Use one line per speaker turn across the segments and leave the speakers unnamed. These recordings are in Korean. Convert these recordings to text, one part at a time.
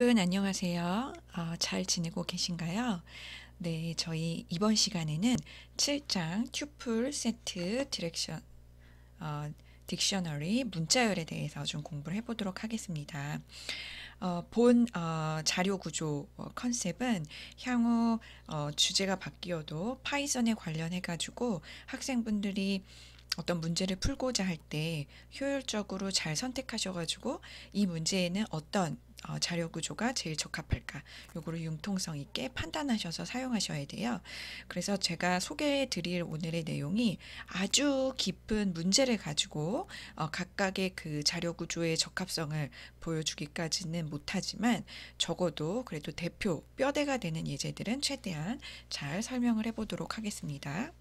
안녕하세요. 잘 지내고 계신가요? 네, 저희 이번 시간에는 7장 튜플 세트 어, 딕셔너리 문자열에 대해서 좀 공부를 해보도록 하겠습니다. 본 자료 구조 컨셉은 향후 주제가 바뀌어도 파이썬에 관련해 가지고 학생분들이 어떤 문제를 풀고자 할 때 효율적으로 잘 선택하셔 가지고 이 문제에는 어떤 자료 구조가 제일 적합할까 요거를 융통성 있게 판단하셔서 사용하셔야 돼요. 그래서 제가 소개해 드릴 오늘의 내용이 아주 깊은 문제를 가지고 각각의 그 자료 구조의 적합성을 보여주기까지는 못하지만 적어도 그래도 대표 뼈대가 되는 예제들은 최대한 잘 설명을 해보도록 하겠습니다.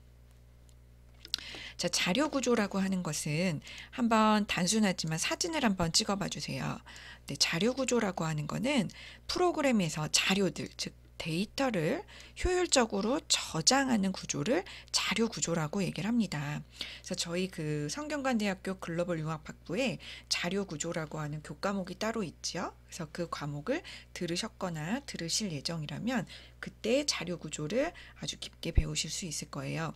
자, 자료 구조라고 하는 것은 한번 단순하지만 사진을 한번 찍어 봐 주세요. 네, 자료 구조라고 하는 거는 프로그램에서 자료들, 즉 데이터를 효율적으로 저장하는 구조를 자료 구조라고 얘기를 합니다. 그래서 저희 그 성균관대학교 글로벌 융합학부에 자료 구조라고 하는 교과목이 따로 있지요. 그래서 그 과목을 들으셨거나 들으실 예정이라면 그때 자료 구조를 아주 깊게 배우실 수 있을 거예요.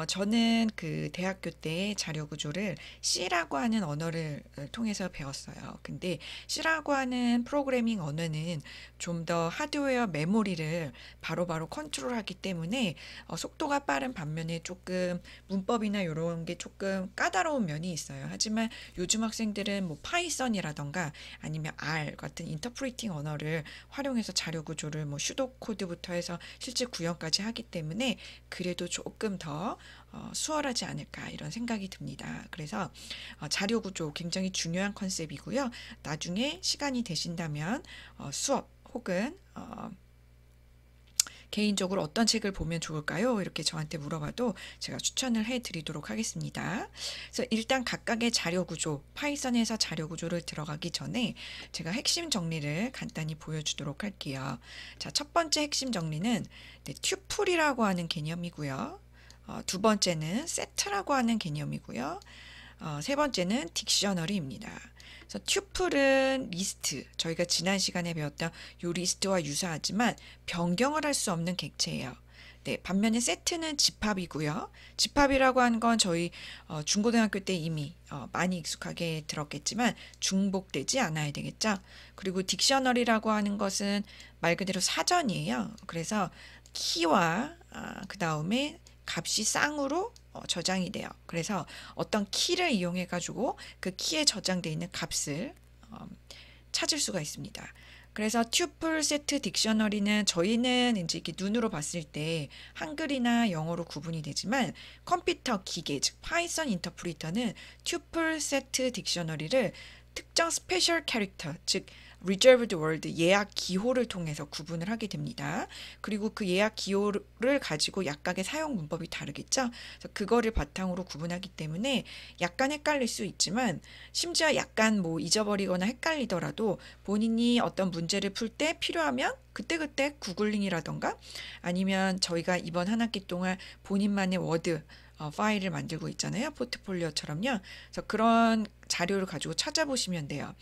저는 그 대학교 때 자료 구조를 C라고 하는 언어를 통해서 배웠어요. 근데 C라고 하는 프로그래밍 언어는 좀 더 하드웨어 메모리를 바로바로 컨트롤하기 때문에 속도가 빠른 반면에 조금 문법이나 이런 게 조금 까다로운 면이 있어요. 하지만 요즘 학생들은 뭐 파이썬이라던가 아니면 R 같은 인터프리팅 언어를 활용해서 자료 구조를 뭐 슈도 코드부터 해서 실제 구현까지 하기 때문에 그래도 조금 더 수월하지 않을까 이런 생각이 듭니다. 그래서 자료 구조 굉장히 중요한 컨셉이고요. 나중에 시간이 되신다면 수업 혹은 개인적으로 어떤 책을 보면 좋을까요? 이렇게 저한테 물어봐도 제가 추천을 해드리도록 하겠습니다. 그래서 일단 각각의 자료 구조, 파이썬에서 자료 구조를 들어가기 전에 제가 핵심 정리를 간단히 보여주도록 할게요. 자, 첫 번째 핵심 정리는 네, 튜플이라고 하는 개념이고요. 두 번째는 세트라고 하는 개념이고요. 세 번째는 딕셔너리입니다. 그래서 튜플은 리스트, 저희가 지난 시간에 배웠던 요 리스트와 유사하지만 변경을 할 수 없는 객체예요. 네, 반면에 세트는 집합이고요. 집합이라고 하는 건 저희 중고등학교 때 이미 많이 익숙하게 들었겠지만 중복되지 않아야 되겠죠. 그리고 딕셔너리라고 하는 것은 말 그대로 사전이에요. 그래서 키와 그 다음에 값이 쌍으로 저장이 돼요. 그래서 어떤 키를 이용해 가지고 그 키에 저장되어 있는 값을 찾을 수가 있습니다. 그래서 튜플 세트 딕셔너리는 저희는 이제 이렇게 눈으로 봤을 때 한글이나 영어로 구분이 되지만 컴퓨터 기계 즉 파이썬 인터프리터는 튜플 세트 딕셔너리를 특정 스페셜 캐릭터 즉 reserved word 예약 기호를 통해서 구분을 하게 됩니다. 그리고 그 예약 기호를 가지고 약각의 사용 문법이 다르겠죠. 그래서 그거를 바탕으로 구분하기 때문에 약간 헷갈릴 수 있지만 심지어 약간 뭐 잊어버리거나 헷갈리더라도 본인이 어떤 문제를 풀 때 필요하면 그때그때 구글링이라던가 아니면 저희가 이번 한 학기 동안 본인만의 워드 파일을 만들고 있잖아요. 포트폴리오처럼요. 그래서 그런 자료를 가지고 찾아보시면 돼요.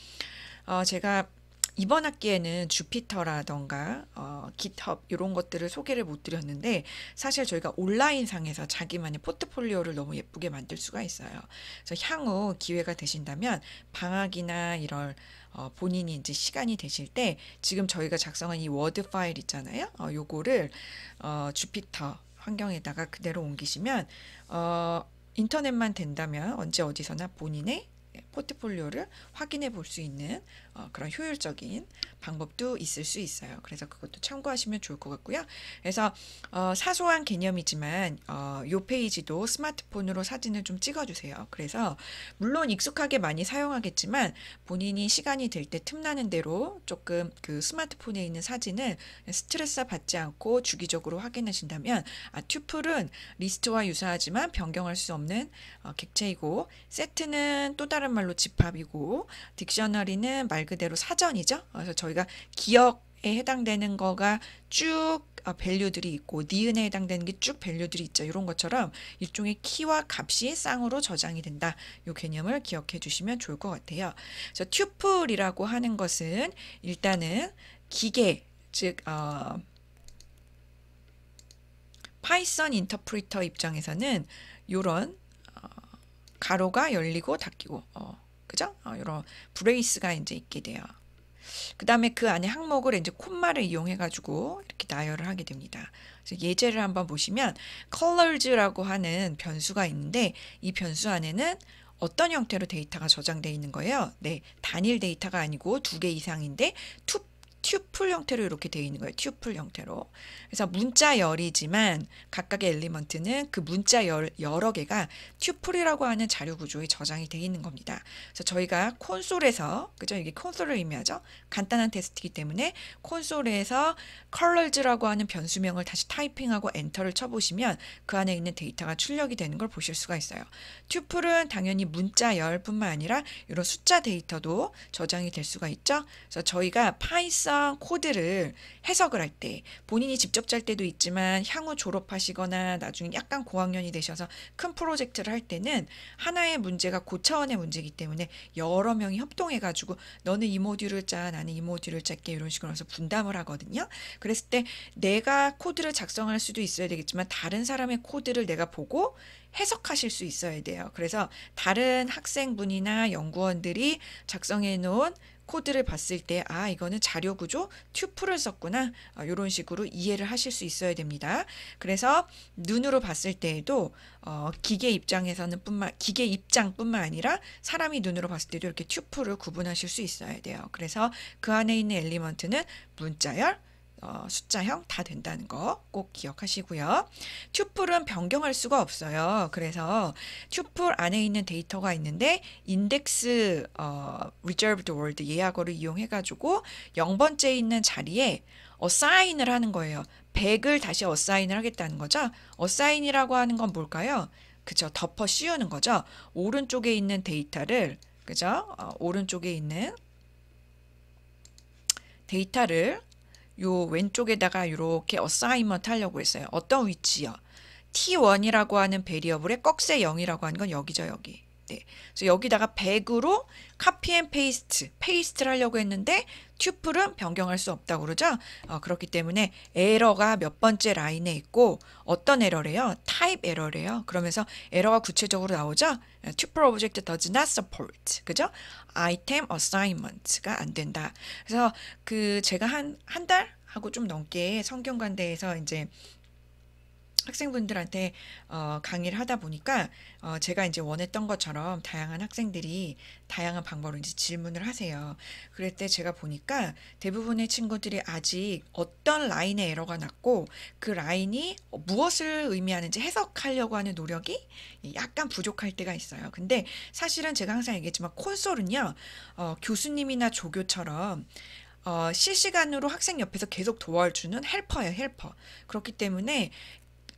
제가 이번 학기에는 주피터라던가 깃헙 이런 것들을 소개를 못 드렸는데 사실 저희가 온라인상에서 자기만의 포트폴리오를 너무 예쁘게 만들 수가 있어요. 그래서 향후 기회가 되신다면 방학이나 이런 본인이 이제 시간이 되실 때 지금 저희가 작성한 이 워드 파일 있잖아요. 요거를 주피터 환경에다가 그대로 옮기시면 인터넷만 된다면 언제 어디서나 본인의 포트폴리오를 확인해 볼 수 있는 그런 효율적인 방법도 있을 수 있어요. 그래서 그것도 참고하시면 좋을 것 같고요. 그래서 사소한 개념이지만 이 페이지도 스마트폰으로 사진을 좀 찍어주세요. 그래서 물론 익숙하게 많이 사용하겠지만 본인이 시간이 될 때 틈나는 대로 조금 그 스마트폰에 있는 사진을 스트레스 받지 않고 주기적으로 확인하신다면 튜플은 리스트와 유사하지만 변경할 수 없는 객체이고 세트는 또 다른 말로 집합이고 딕셔너리는 말 그대로 사전이죠. 그래서 저희가 기억 해당되는 거가 쭉 밸류들이 있고 니은에 해당되는 게 쭉 밸류들이 있죠. 이런 것처럼 일종의 키와 값이 쌍으로 저장이 된다. 이 개념을 기억해 주시면 좋을 것 같아요. 그래서 튜플이라고 하는 것은 일단은 기계, 즉 파이썬 인터프리터 입장에서는 요런 가로가 열리고 닫히고 그죠? 이런 브레이스가 이제 있게 돼요. 그 다음에 그 안에 항목을 이제 콤마를 이용해 가지고 이렇게 나열을 하게 됩니다. 그래서 예제를 한번 보시면 colors라고 하는 변수가 있는데 이 변수 안에는 어떤 형태로 데이터가 저장되어 있는 거예요? 네, 단일 데이터가 아니고 2개 이상인데 튜플 형태로 이렇게 되어 있는 거예요. 튜플 형태로. 그래서 문자열이지만 각각의 엘리먼트는 그 문자 여러 개가 튜플이라고 하는 자료 구조에 저장이 되어 있는 겁니다. 그래서 저희가 콘솔에서, 그죠? 이게 콘솔을 의미하죠. 간단한 테스트이기 때문에 콘솔에서 colors라고 하는 변수명을 다시 타이핑하고 엔터를 쳐보시면 그 안에 있는 데이터가 출력이 되는 걸 보실 수가 있어요. 튜플은 당연히 문자열뿐만 아니라 이런 숫자 데이터도 저장이 될 수가 있죠. 그래서 저희가 파이썬 코드를 해석을 할 때 본인이 직접 짤 때도 있지만 향후 졸업하시거나 나중에 약간 고학년이 되셔서 큰 프로젝트를 할 때는 하나의 문제가 고차원의 문제이기 때문에 여러 명이 협동해 가지고 너는 이 모듈을 짜, 나는 이 모듈을 짤게, 이런 식으로 해서 분담을 하거든요. 그랬을 때 내가 코드를 작성할 수도 있어야 되겠지만 다른 사람의 코드를 내가 보고 해석하실 수 있어야 돼요. 그래서 다른 학생분이나 연구원들이 작성해 놓은 코드를 봤을 때 이거는 자료 구조 튜플을 썼구나, 이런 식으로 이해를 하실 수 있어야 됩니다. 그래서 눈으로 봤을 때에도 기계 입장뿐만 아니라 사람이 눈으로 봤을 때도 이렇게 튜플을 구분하실 수 있어야 돼요. 그래서 그 안에 있는 엘리먼트는 문자열, 숫자형 다 된다는 거 꼭 기억하시고요. 튜플은 변경할 수가 없어요. 그래서 튜플 안에 있는 데이터가 있는데 인덱스 reserved word 예약어를 이용해 가지고 0번째에 있는 자리에 어사인을 하는 거예요. 100을 다시 어사인을 하겠다는 거죠. 어사인이라고 하는 건 뭘까요? 그죠? 덮어 씌우는 거죠. 오른쪽에 있는 데이터를, 그죠? 오른쪽에 있는 데이터를 요 왼쪽에다가 이렇게 어사인먼트 하려고 했어요. 어떤 위치요? T1이라고 하는 베리어블의 꺽쇠 0이라고 하는 건 여기죠, 여기. 네. 그래서 여기다가 100으로 카피 앤 페이스트를 하려고 했는데 튜플은 변경할 수 없다고 그러죠. 그렇기 때문에 에러가 몇 번째 라인에 있고 어떤 에러래요? 타입 에러래요. 그러면서 에러가 구체적으로 나오죠. tuple object does not support. 그죠? item assignment가 안 된다. 그래서 제가 한 달 하고 좀 넘게 성균관대에서 이제 학생분들한테 강의를 하다 보니까 제가 이제 원했던 것처럼 다양한 학생들이 다양한 방법으로 이제 질문을 하세요. 그럴 때 제가 보니까 대부분의 친구들이 아직 어떤 라인에 에러가 났고 그 라인이 무엇을 의미하는지 해석하려고 하는 노력이 약간 부족할 때가 있어요. 근데 사실은 제가 항상 얘기했지만 콘솔은요, 교수님이나 조교처럼 실시간으로 학생 옆에서 계속 도와주는 헬퍼예요, 헬퍼. 그렇기 때문에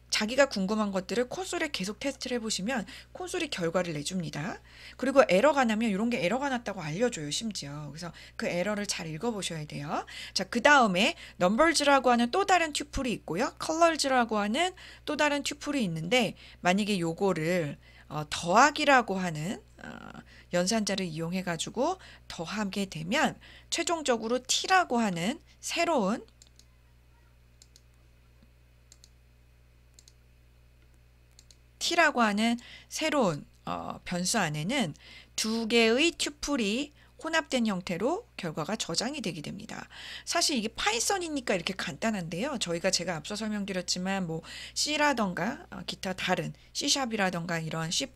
자기가 궁금한 것들을 콘솔에 계속 테스트를 해보시면 콘솔이 결과를 내줍니다. 그리고 에러가 나면 이런 게 에러가 났다고 알려줘요, 심지어. 그래서 그 에러를 잘 읽어보셔야 돼요. 자, 그 다음에 numbers라고 하는 또 다른 튜플이 있고요. colors라고 하는 또 다른 튜플이 있는데 만약에 요거를 더하기라고 하는 연산자를 이용해 가지고 더하게 되면 최종적으로 t라고 하는 새로운 변수 안에는 두 개의 튜플이 혼합된 형태로 결과가 저장이 되게 됩니다. 사실 이게 파이썬이니까 이렇게 간단한데요. 제가 앞서 설명드렸지만 뭐 C라던가 기타 다른 C샵이라던가 이런 C++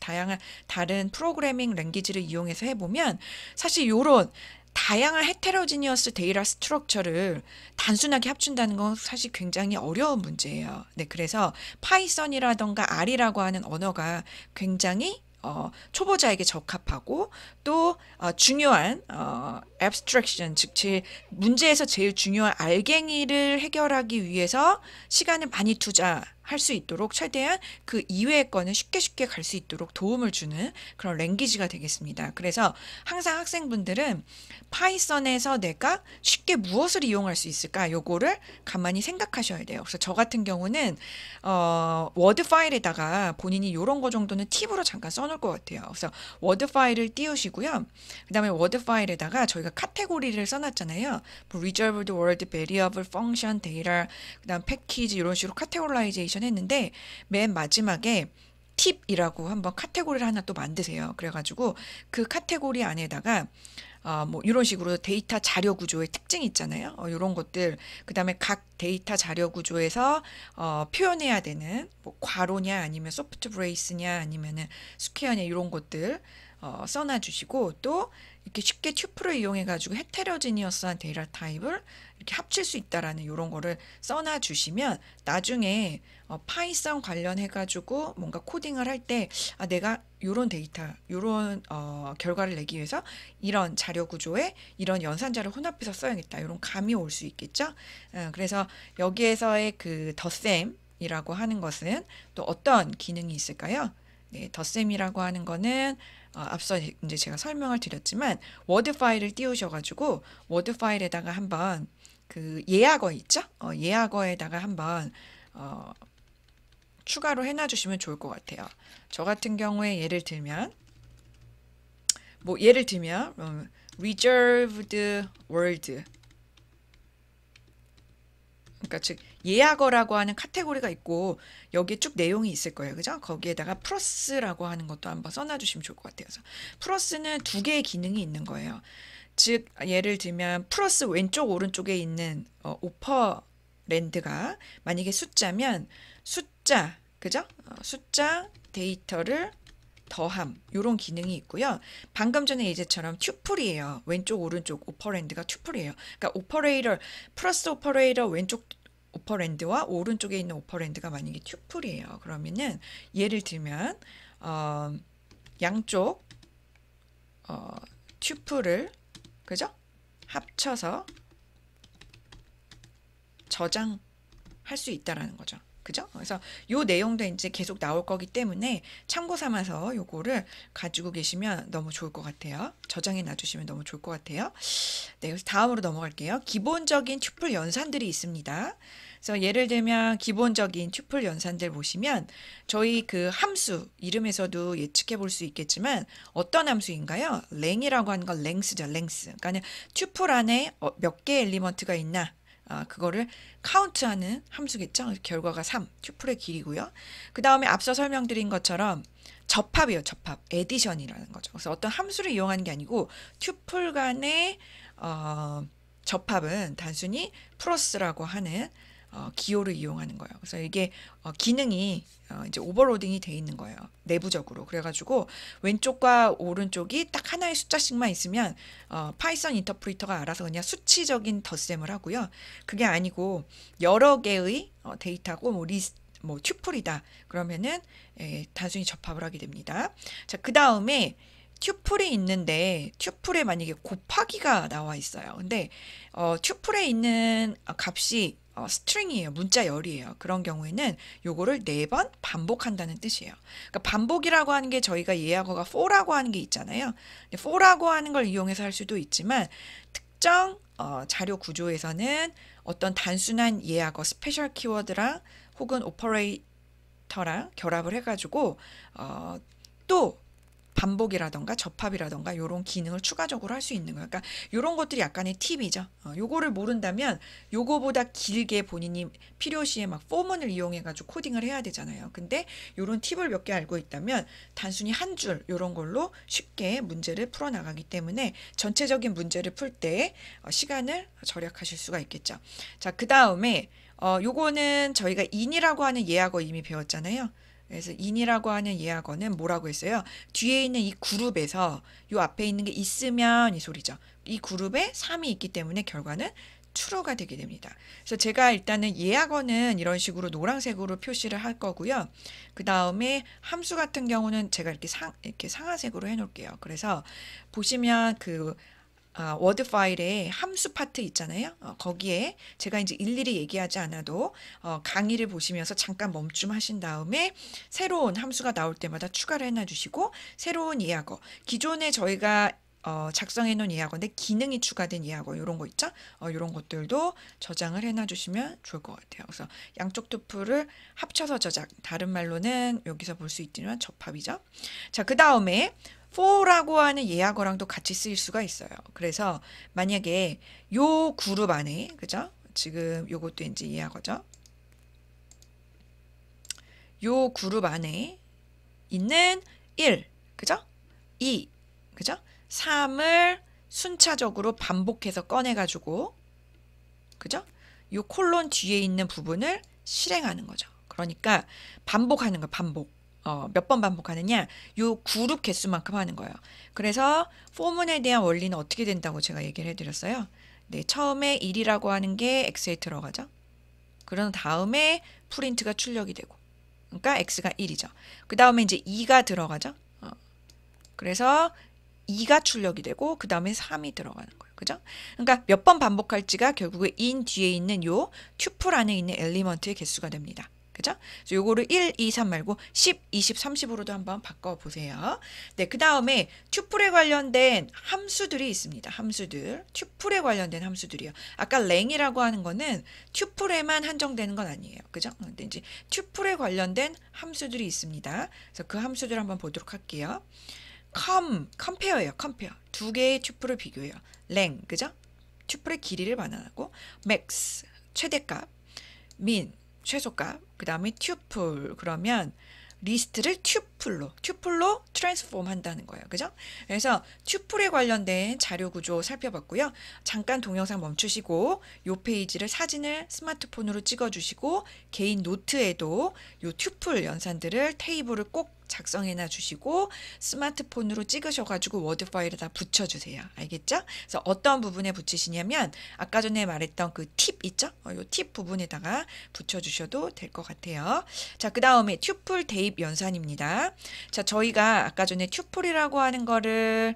다양한 다른 프로그래밍 랭귀지를 이용해서 해보면 사실 요런 다양한 헤테로지니어스 데이터 스트럭처를 단순하게 합친다는 건 사실 굉장히 어려운 문제예요. 네, 그래서 파이썬이라던가 R이라고 하는 언어가 굉장히 초보자에게 적합하고 또 중요한 abstraction, 즉 문제에서 제일 중요한 알갱이를 해결하기 위해서 시간을 많이 할 수 있도록 최대한 그 이외의 거는 쉽게 갈 수 있도록 도움을 주는 그런 랭귀지가 되겠습니다. 그래서 항상 학생분들은 파이썬에서 내가 쉽게 무엇을 이용할 수 있을까? 요거를 가만히 생각하셔야 돼요. 그래서 저 같은 경우는 워드 파일에다가 본인이 요런 거 정도는 팁으로 잠깐 써놓을 것 같아요. 그래서 워드 파일을 띄우시고요. 그 다음에 워드 파일에다가 저희가 카테고리를 써놨잖아요. 뭐 reserved word, variable, function, data, 그 다음 패키지 이런 식으로 카테고라이제이션 했는데 맨 마지막에 팁이라고 한번 카테고리를 하나 또 만드세요. 그래가지고 그 카테고리 안에다가 뭐 이런 식으로 데이터 자료 구조의 특징 있잖아요. 이런 것들, 그 다음에 각 데이터 자료 구조에서 표현해야 되는 뭐 괄호냐 아니면 소프트 브레이스냐 아니면은 스퀘어냐 이런 것들 써놔 주시고, 또 이렇게 쉽게 튜플을 이용해 가지고 헤테로지니어스한 데이터 타입을 이렇게 합칠 수 있다라는 이런 거를 써놔 주시면 나중에 파이썬 관련해 가지고 뭔가 코딩을 할 때 내가 요런 데이터, 요런 결과를 내기 위해서 이런 자료 구조에 이런 연산자를 혼합해서 써야겠다, 이런 감이 올 수 있겠죠. 그래서 여기에서의 그 덧셈이라고 하는 것은 또 어떤 기능이 있을까요? 네, 덧셈이라고 하는 거는 앞서 이제 제가 설명을 드렸지만 워드 파일을 띄우셔가지고 워드 파일에다가 한번 그 예약어 있죠? 예약어에다가 한번 추가로 해놔주시면 좋을 것 같아요. 저 같은 경우에 예를 들면 reserved word, 그러니까 즉 예약어라고 하는 카테고리가 있고 여기에 쭉 내용이 있을 거예요. 그죠? 거기에다가 플러스라고 하는 것도 한번 써놔주시면 좋을 것 같아요. 그래서 플러스는 두 개의 기능이 있는 거예요. 즉 예를 들면 플러스 왼쪽 오른쪽에 있는 오퍼랜드가 만약에 숫자면 숫자, 그죠? 숫자 데이터를 더함, 요런 기능이 있고요. 방금 전에 예제처럼 튜플이에요. 왼쪽 오른쪽 오퍼랜드가 튜플이에요. 그러니까 오퍼레이터, 플러스 오퍼레이터 왼쪽 오퍼랜드와 오른쪽에 있는 오퍼랜드가 만약에 튜플이에요. 그러면은 예를 들면 양쪽 튜플을, 그죠? 합쳐서 저장할 수 있다라는 거죠. 그죠? 그래서 요 내용도 이제 계속 나올 거기 때문에 참고 삼아서 요거를 가지고 계시면 너무 좋을 것 같아요. 저장해 놔주시면 너무 좋을 것 같아요. 네, 그래서 다음으로 넘어갈게요. 기본적인 튜플 연산들이 있습니다. 그래서 예를 들면 기본적인 튜플 연산들 보시면 저희 그 함수 이름에서도 예측해 볼 수 있겠지만 어떤 함수인가요? 랭이라고 하는 건 랭스죠, 랭스. 그러니까 튜플 안에 몇 개의 엘리먼트가 있나, 그거를 카운트하는 함수겠죠. 결과가 3, 튜플의 길이고요. 그 다음에 앞서 설명드린 것처럼 접합이에요. 접합, 에디션이라는 거죠. 그래서 어떤 함수를 이용하는 게 아니고 튜플 간의 접합은 단순히 플러스라고 하는 기호를 이용하는 거예요. 그래서 이게 기능이 이제 오버로딩이 돼 있는 거예요. 내부적으로. 그래가지고 왼쪽과 오른쪽이 딱 하나의 숫자씩만 있으면 파이썬 인터프리터가 알아서 그냥 수치적인 덧셈을 하고요. 그게 아니고 여러 개의 데이터고 뭐 튜플이다. 그러면은 단순히 접합을 하게 됩니다. 자, 그 다음에 튜플이 있는데 튜플에 만약에 곱하기가 나와 있어요. 근데 튜플에 있는 값이 스트링이에요. 문자열이에요. 그런 경우에는 요거를 4번 반복한다는 뜻이에요. 그러니까 반복이라고 하는 게 저희가 예약어가 for라고 하는 게 있잖아요. for라고 하는 걸 이용해서 할 수도 있지만 특정 자료 구조에서는 어떤 단순한 예약어 스페셜 키워드랑 혹은 오퍼레이터랑 결합을 해가지고 또 반복이라던가 접합이라던가 이런 기능을 추가적으로 할 수 있는 거예요. 그러니까 이런 것들이 약간의 팁이죠. 요거를 모른다면 요거보다 길게 본인이 필요시에 막 포문을 이용해 가지고 코딩을 해야 되잖아요. 근데 이런 팁을 몇 개 알고 있다면 단순히 한 줄 이런 걸로 쉽게 문제를 풀어 나가기 때문에 전체적인 문제를 풀 때 시간을 절약하실 수가 있겠죠. 자, 그 다음에 요거는 저희가 in이라고 하는 예약어 이미 배웠잖아요. 그래서 in이라고 하는 예약어는 뭐라고 했어요? 뒤에 있는 이 그룹에서 요 앞에 있는 게 있으면 이 소리죠. 이 그룹에 3이 있기 때문에 결과는 true가 되게 됩니다. 그래서 제가 일단은 예약어는 이런 식으로 노란색으로 표시를 할 거고요. 그 다음에 함수 같은 경우는 제가 이렇게 상하색으로 해놓을게요. 그래서 보시면 그 워드 파일에 함수 파트 있잖아요. 거기에 제가 이제 일일이 얘기하지 않아도 강의를 보시면서 잠깐 멈춤하신 다음에 새로운 함수가 나올 때마다 추가를 해놔 주시고 새로운 예약어, 기존에 저희가 작성해 놓은 예약어인데 기능이 추가된 예약어 이런 거 있죠? 이런 것들도 저장을 해놔 주시면 좋을 것 같아요. 그래서 양쪽 투플을 합쳐서 저장, 다른 말로는 여기서 볼 수 있지만 접합이죠. 자, 그 다음에 for라고 하는 예약어랑도 같이 쓰일 수가 있어요. 그래서 만약에 요 그룹 안에, 그죠? 지금 요것도 이제 예약어죠. 요 그룹 안에 있는 1, 그죠? 2, 그죠? 3을 순차적으로 반복해서 꺼내가지고, 그죠? 요 콜론 뒤에 있는 부분을 실행하는 거죠. 그러니까 반복하는 거, 반복. 몇 번 반복하느냐? 요 그룹 개수만큼 하는 거예요. 그래서 포문에 대한 원리는 어떻게 된다고 제가 얘기를 해드렸어요. 네, 처음에 1이라고 하는 게 x에 들어가죠. 그런 다음에 프린트가 출력이 되고, 그러니까 x가 1이죠. 그 다음에 이제 2가 들어가죠. 그래서 2가 출력이 되고 그 다음에 3이 들어가는 거예요. 그죠? 그러니까 몇 번 반복할지가 결국에 in 뒤에 있는 요 튜플 안에 있는 엘리먼트의 개수가 됩니다. 그죠? 그래서 요거를 1, 2, 3 말고 10, 20, 30으로도 한번 바꿔보세요. 네, 그 다음에 튜플에 관련된 함수들이 있습니다. 함수들. 튜플에 관련된 함수들이요. 아까 랭이라고 하는 거는 튜플에만 한정되는 건 아니에요. 그죠? 근데 이제 튜플에 관련된 함수들이 있습니다. 그래서 그 함수들 한번 보도록 할게요. 컴페어예요. 컴페어. 두 개의 튜플을 비교해요. 랭, 그죠? 튜플의 길이를 반환하고 맥스, 최대값, 민, 최소값, 그 다음에 튜플, 그러면 리스트를 튜플로 트랜스폼 한다는 거예요. 그죠? 그래서 튜플에 관련된 자료 구조 살펴봤고요. 잠깐 동영상 멈추시고 요 페이지를 사진을 스마트폰으로 찍어주시고 개인 노트에도 요 튜플 연산들을 테이블을 꼭 작성해놔 주시고 스마트폰으로 찍으셔가지고 워드 파일에다 붙여주세요. 알겠죠? 그래서 어떤 부분에 붙이시냐면 아까 전에 말했던 그 팁 있죠? 요 팁 부분에다가 붙여주셔도 될 것 같아요. 자, 그 다음에 튜플 대입 연산입니다. 자, 저희가 아까 전에 튜플이라고 하는 거를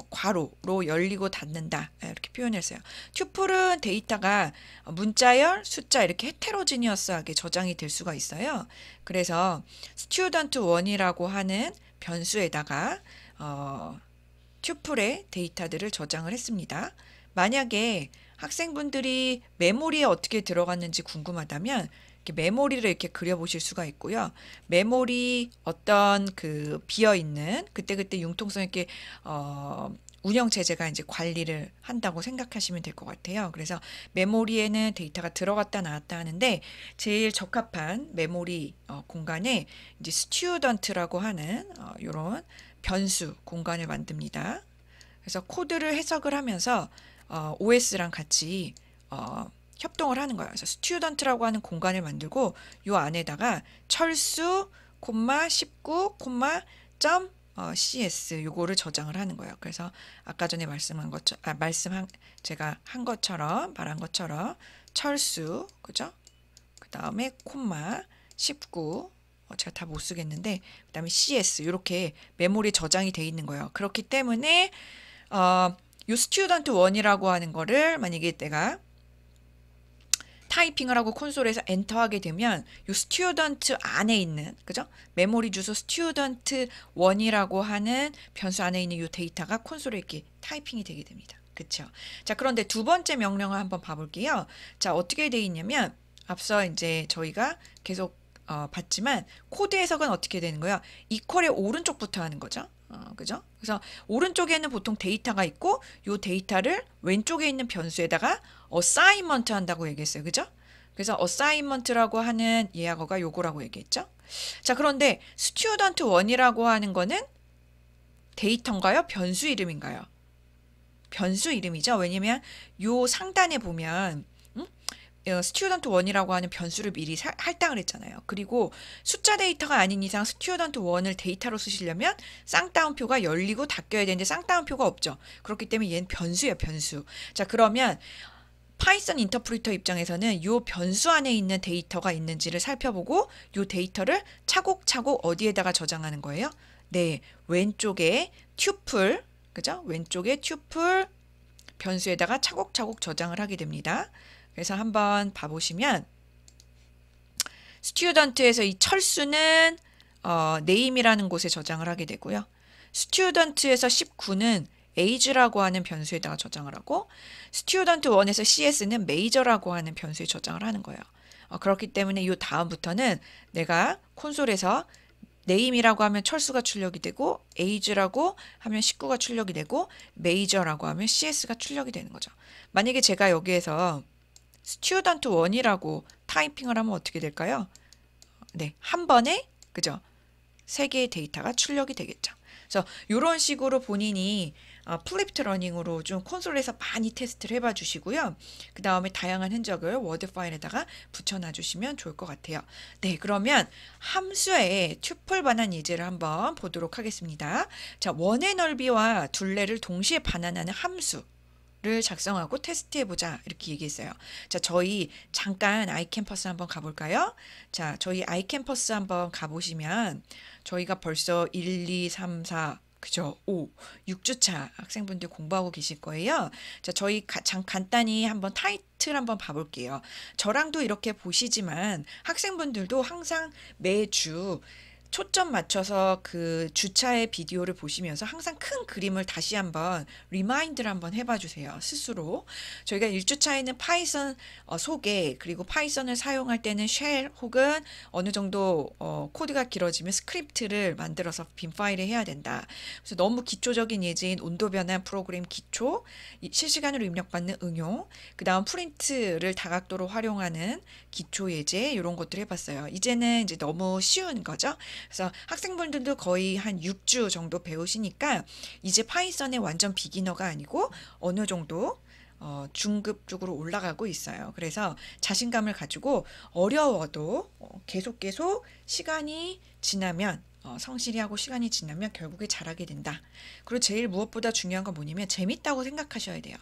괄호로 열리고 닫는다 이렇게 표현했어요. 튜플은 데이터가 문자열, 숫자 이렇게 헤테로지니어스하게 저장이 될 수가 있어요. 그래서 student1이라고 하는 변수에다가 튜플의 데이터들을 저장을 했습니다. 만약에 학생분들이 메모리에 어떻게 들어갔는지 궁금하다면 메모리를 이렇게 그려보실 수가 있고요. 메모리 어떤 그 비어있는 그때그때 융통성 있게 운영체제가 이제 관리를 한다고 생각하시면 될 것 같아요. 그래서 메모리에는 데이터가 들어갔다 나왔다 하는데 제일 적합한 메모리 공간에 이제 스튜던트라고 하는 이런 변수 공간을 만듭니다. 그래서 코드를 해석을 하면서 OS랑 같이 협동을 하는 거예요. 그래서 스튜던트라고 하는 공간을 만들고 요 안에다가 철수, 19, .cs 요거를 저장을 하는 거예요. 그래서 아까 전에 말한 것처럼 철수, 그죠? 그 다음에 콤마 19 제가 다 못 쓰겠는데 그 다음에 cs 이렇게 메모리에 저장이 돼 있는 거예요. 그렇기 때문에 요 스튜던트 1이라고 하는 거를 만약에 내가 타이핑을 하고 콘솔에서 엔터하게 되면 요 스튜던트 안에 있는 그죠? 메모리 주소 스튜던트 1이라고 하는 변수 안에 있는 요 데이터가 콘솔에 이렇게 타이핑이 되게 됩니다. 그렇죠? 자, 그런데 두 번째 명령을 한번 봐볼게요. 자, 어떻게 돼 있냐면 앞서 이제 저희가 계속 봤지만 코드 해석은 어떻게 되는 거예요? 이퀄의 오른쪽부터 하는 거죠. 그죠? 그래서 오른쪽에는 보통 데이터가 있고 요 데이터를 왼쪽에 있는 변수에다가 어사이먼트 한다고 얘기했어요. 그죠? 그래서 어사이먼트라고 하는 예약어가 요거라고 얘기했죠. 자, 그런데 스튜던트 1이라고 하는 거는 데이터인가요? 변수 이름인가요? 변수 이름이죠. 왜냐면 요 상단에 보면 스튜던트 1이라고 하는 변수를 미리 할당을 했잖아요. 그리고 숫자 데이터가 아닌 이상 스튜던트 1을 데이터로 쓰시려면 쌍따옴표가 열리고 닫혀야 되는데 쌍따옴표가 없죠. 그렇기 때문에 얘는 변수예요, 변수. 자, 그러면 파이썬 인터프리터 입장에서는 이 변수 안에 있는 데이터가 있는지를 살펴보고 이 데이터를 차곡차곡 어디에다가 저장하는 거예요? 네, 왼쪽에 튜플 그죠? 왼쪽에 튜플 변수에다가 차곡차곡 저장을 하게 됩니다. 그래서 한번 봐보시면 스튜던트에서 이 철수는 name이라는 곳에 저장을 하게 되고요. 스튜던트에서 19는 age라고 하는 변수에다가 저장을 하고 스튜던트 1에서 cs는 major라고 하는 변수에 저장을 하는 거예요. 그렇기 때문에 이 다음부터는 내가 콘솔에서 name이라고 하면 철수가 출력이 되고 age라고 하면 19가 출력이 되고 major라고 하면 cs가 출력이 되는 거죠. 만약에 제가 여기에서 스튜던트 1이라고 타이핑을 하면 어떻게 될까요? 네, 한 번에 그죠? 세 개의 데이터가 출력이 되겠죠. 그래서 이런 식으로 본인이 플립트 러닝으로 좀 콘솔에서 많이 테스트를 해봐 주시고요. 그 다음에 다양한 흔적을 워드 파일에다가 붙여놔 주시면 좋을 것 같아요. 네, 그러면 함수의 튜플 반환 예제를 한번 보도록 하겠습니다. 자, 원의 넓이와 둘레를 동시에 반환하는 함수 를 작성하고 테스트해보자 이렇게 얘기했어요. 자, 저희 잠깐 아이캠퍼스 한번 가볼까요? 자, 저희 아이캠퍼스 한번 가보시면 저희가 벌써 1, 2, 3, 4 그죠? 5, 6주차 학생분들 공부하고 계실 거예요. 자, 저희 간단히 한번 타이틀 한번 봐볼게요. 저랑도 이렇게 보시지만 학생분들도 항상 매주 초점 맞춰서 그 주차의 비디오를 보시면서 항상 큰 그림을 다시 한번 리마인드를 한번 해봐 주세요. 스스로. 저희가 1주차에는 파이썬 소개 그리고 파이썬을 사용할 때는 쉘 혹은 어느 정도 코드가 길어지면 스크립트를 만들어서 빈 파일에 해야 된다. 그래서 너무 기초적인 예제인 온도 변환 프로그램 기초, 실시간으로 입력받는 응용, 그 다음 프린트를 다각도로 활용하는 기초 예제 이런 것들 해봤어요. 이제는 이제 너무 쉬운 거죠. 그래서 학생분들도 거의 한 6주 정도 배우시니까 이제 파이썬의 완전 비기너가 아니고 어느 정도 중급 쪽으로 올라가고 있어요. 그래서 자신감을 가지고 어려워도 계속 시간이 지나면 성실히 하고 시간이 지나면 결국에 잘하게 된다. 그리고 제일 무엇보다 중요한 건 뭐냐면 재밌다고 생각하셔야 돼요.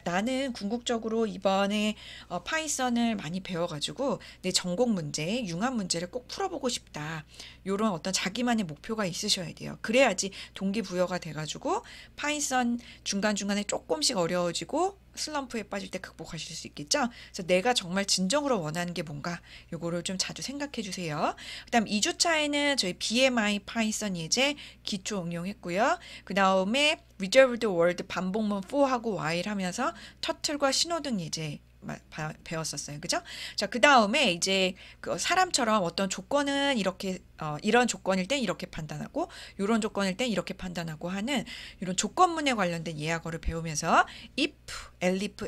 나는 궁극적으로 이번에 파이썬을 많이 배워가지고 내 전공 문제, 융합 문제를 꼭 풀어보고 싶다. 이런 어떤 자기만의 목표가 있으셔야 돼요. 그래야지 동기부여가 돼가지고 파이썬 중간중간에 조금씩 어려워지고 슬럼프에 빠질 때 극복하실 수 있겠죠. 그래서 내가 정말 진정으로 원하는 게 뭔가 요거를 좀 자주 생각해 주세요. 그다음 2주차에는 저희 BMI 파이썬 예제 기초 응용했고요. 그 다음에 Reserved Word 반복문 4하고 while 하면서 터틀과 신호등 예제 배웠었어요. 그죠? 자, 그 다음에 이제 그 사람처럼 어떤 조건은 이렇게 이런 조건일 땐 이렇게 판단하고 이런 조건일 땐 이렇게 판단하고 하는 이런 조건문에 관련된 예학어를 배우면서 if, elif,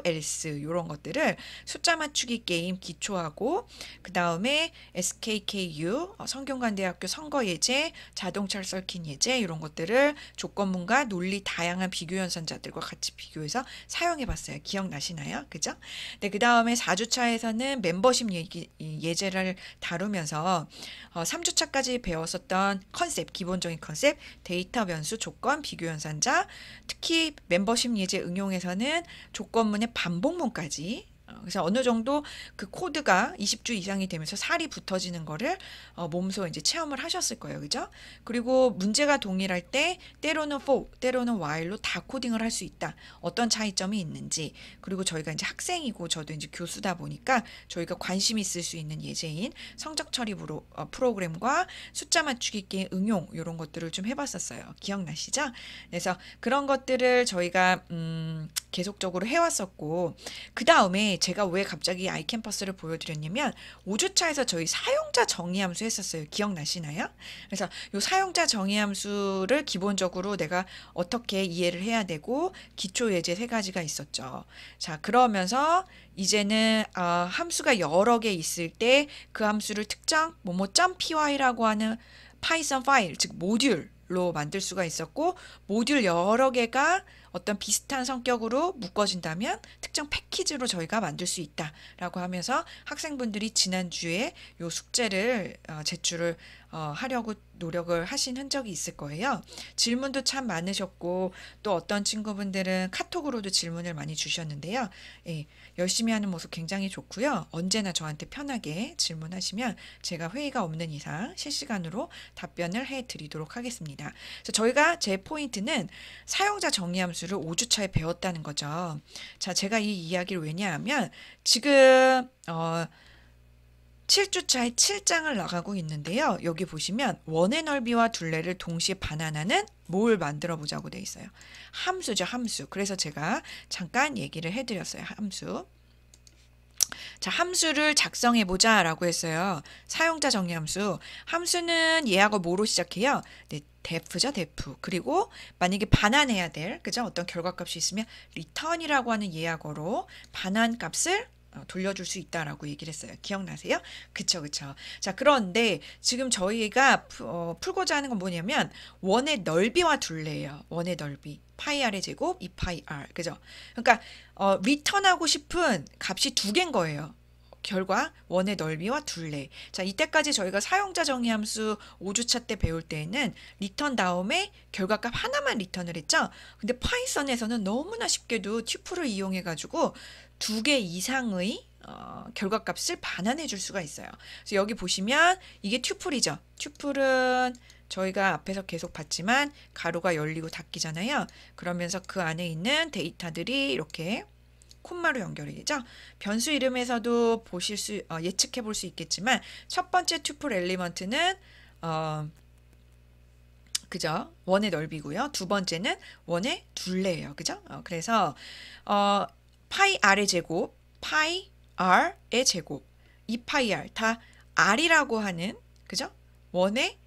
else 이런 것들을 숫자 맞추기 게임 기초하고 그 다음에 SKKU 성균관대학교 선거 예제, 자동차 썰킨 예제 이런 것들을 조건문과 논리 다양한 비교 연산자들과 같이 비교해서 사용해 봤어요. 기억나시나요? 그죠? 네, 그 다음에 4주차에서는 멤버십 예제를 다루면서 3주차까지 배웠었던 컨셉, 기본적인 컨셉, 데이터 변수, 조건, 비교 연산자, 특히 멤버십 예제 응용에서는 조건문의 반복문까지 그래서 어느 정도 그 코드가 20주 이상이 되면서 살이 붙어지는 거를 몸소 이제 체험을 하셨을 거예요. 그죠? 그리고 문제가 동일할 때 때로는 for, 때로는 while로 다 코딩을 할 수 있다. 어떤 차이점이 있는지. 그리고 저희가 이제 학생이고 저도 이제 교수다 보니까 저희가 관심 있을 수 있는 예제인 성적 처리 프로그램과 숫자 맞추기 게임 응용 이런 것들을 좀 해봤었어요. 기억나시죠? 그래서 그런 것들을 저희가 계속적으로 해왔었고 그 다음에 제가 왜 갑자기 아이캠퍼스를 보여드렸냐면 5주차에서 저희 사용자 정의함수 했었어요. 기억나시나요? 그래서 이 사용자 정의함수를 기본적으로 내가 어떻게 이해를 해야 되고 기초 예제 3가지가 있었죠. 자, 그러면서 이제는 함수가 여러 개 있을 때 그 함수를 특정 뭐뭐.py라고 하는 파이썬 파일, 즉 모듈로 만들 수가 있었고 모듈 여러 개가 어떤 비슷한 성격으로 묶어진다면 특정 패키지로 저희가 만들 수 있다라고 하면서 학생분들이 지난주에 요 숙제를 제출을 하려고 노력을 하신 흔적이 있을 거예요. 질문도 참 많으셨고 또 어떤 친구분들은 카톡으로도 질문을 많이 주셨는데요. 예, 열심히 하는 모습 굉장히 좋고요. 언제나 저한테 편하게 질문하시면 제가 회의가 없는 이상 실시간으로 답변을 해드리도록 하겠습니다. 그래서 저희가 제 포인트는 사용자 정의 함수를 5주차에 배웠다는 거죠. 자, 제가 이 이야기를 왜냐하면 지금 7주차에 7장을 나가고 있는데요. 여기 보시면 원의 넓이와 둘레를 동시에 반환하는 뭘 만들어 보자고 돼 있어요. 함수죠, 함수. 그래서 제가 잠깐 얘기를 해드렸어요. 함수. 자, 함수를 작성해 보자 라고 했어요. 사용자 정의 함수. 함수는 얘하고 뭐로 시작해요? 네, def죠, def. 그리고 만약에 반환해야 될, 그죠? 어떤 결과값이 있으면 return이라고 하는 얘하고로 반환값을 돌려줄 수 있다라고 얘기를 했어요. 기억나세요? 그쵸, 그쵸. 자, 그런데 지금 저희가 풀고자 하는 건 뭐냐면 원의 넓이와 둘레예요. 원의 넓이. 파이 r의 제곱, 2파이 r. 그죠? 그러니까 리턴하고 싶은 값이 두 개인 거예요. 결과 원의 넓이와 둘레. 자, 이때까지 저희가 사용자 정의 함수 5주차 때 배울 때에는 리턴 다음에 결과값 하나만 리턴을 했죠. 근데 파이썬에서는 너무나 쉽게도 튜플을 이용해 가지고 두 개 이상의 결과값을 반환해 줄 수가 있어요. 그래서 여기 보시면 이게 튜플이죠. 튜플은 저희가 앞에서 계속 봤지만 가로가 열리고 닫기잖아요. 그러면서 그 안에 있는 데이터들이 이렇게 콤마로 연결이 되죠. 변수 이름에서도 예측해 볼 수 있겠지만 첫 번째 튜플 엘리먼트는 그죠? 원의 넓이고요. 두 번째는 원의 둘레예요. 그죠? 그래서 파이 r의 제곱, 파이 r의 제곱, 2파이 r 다 r이라고 하는 그죠? 원의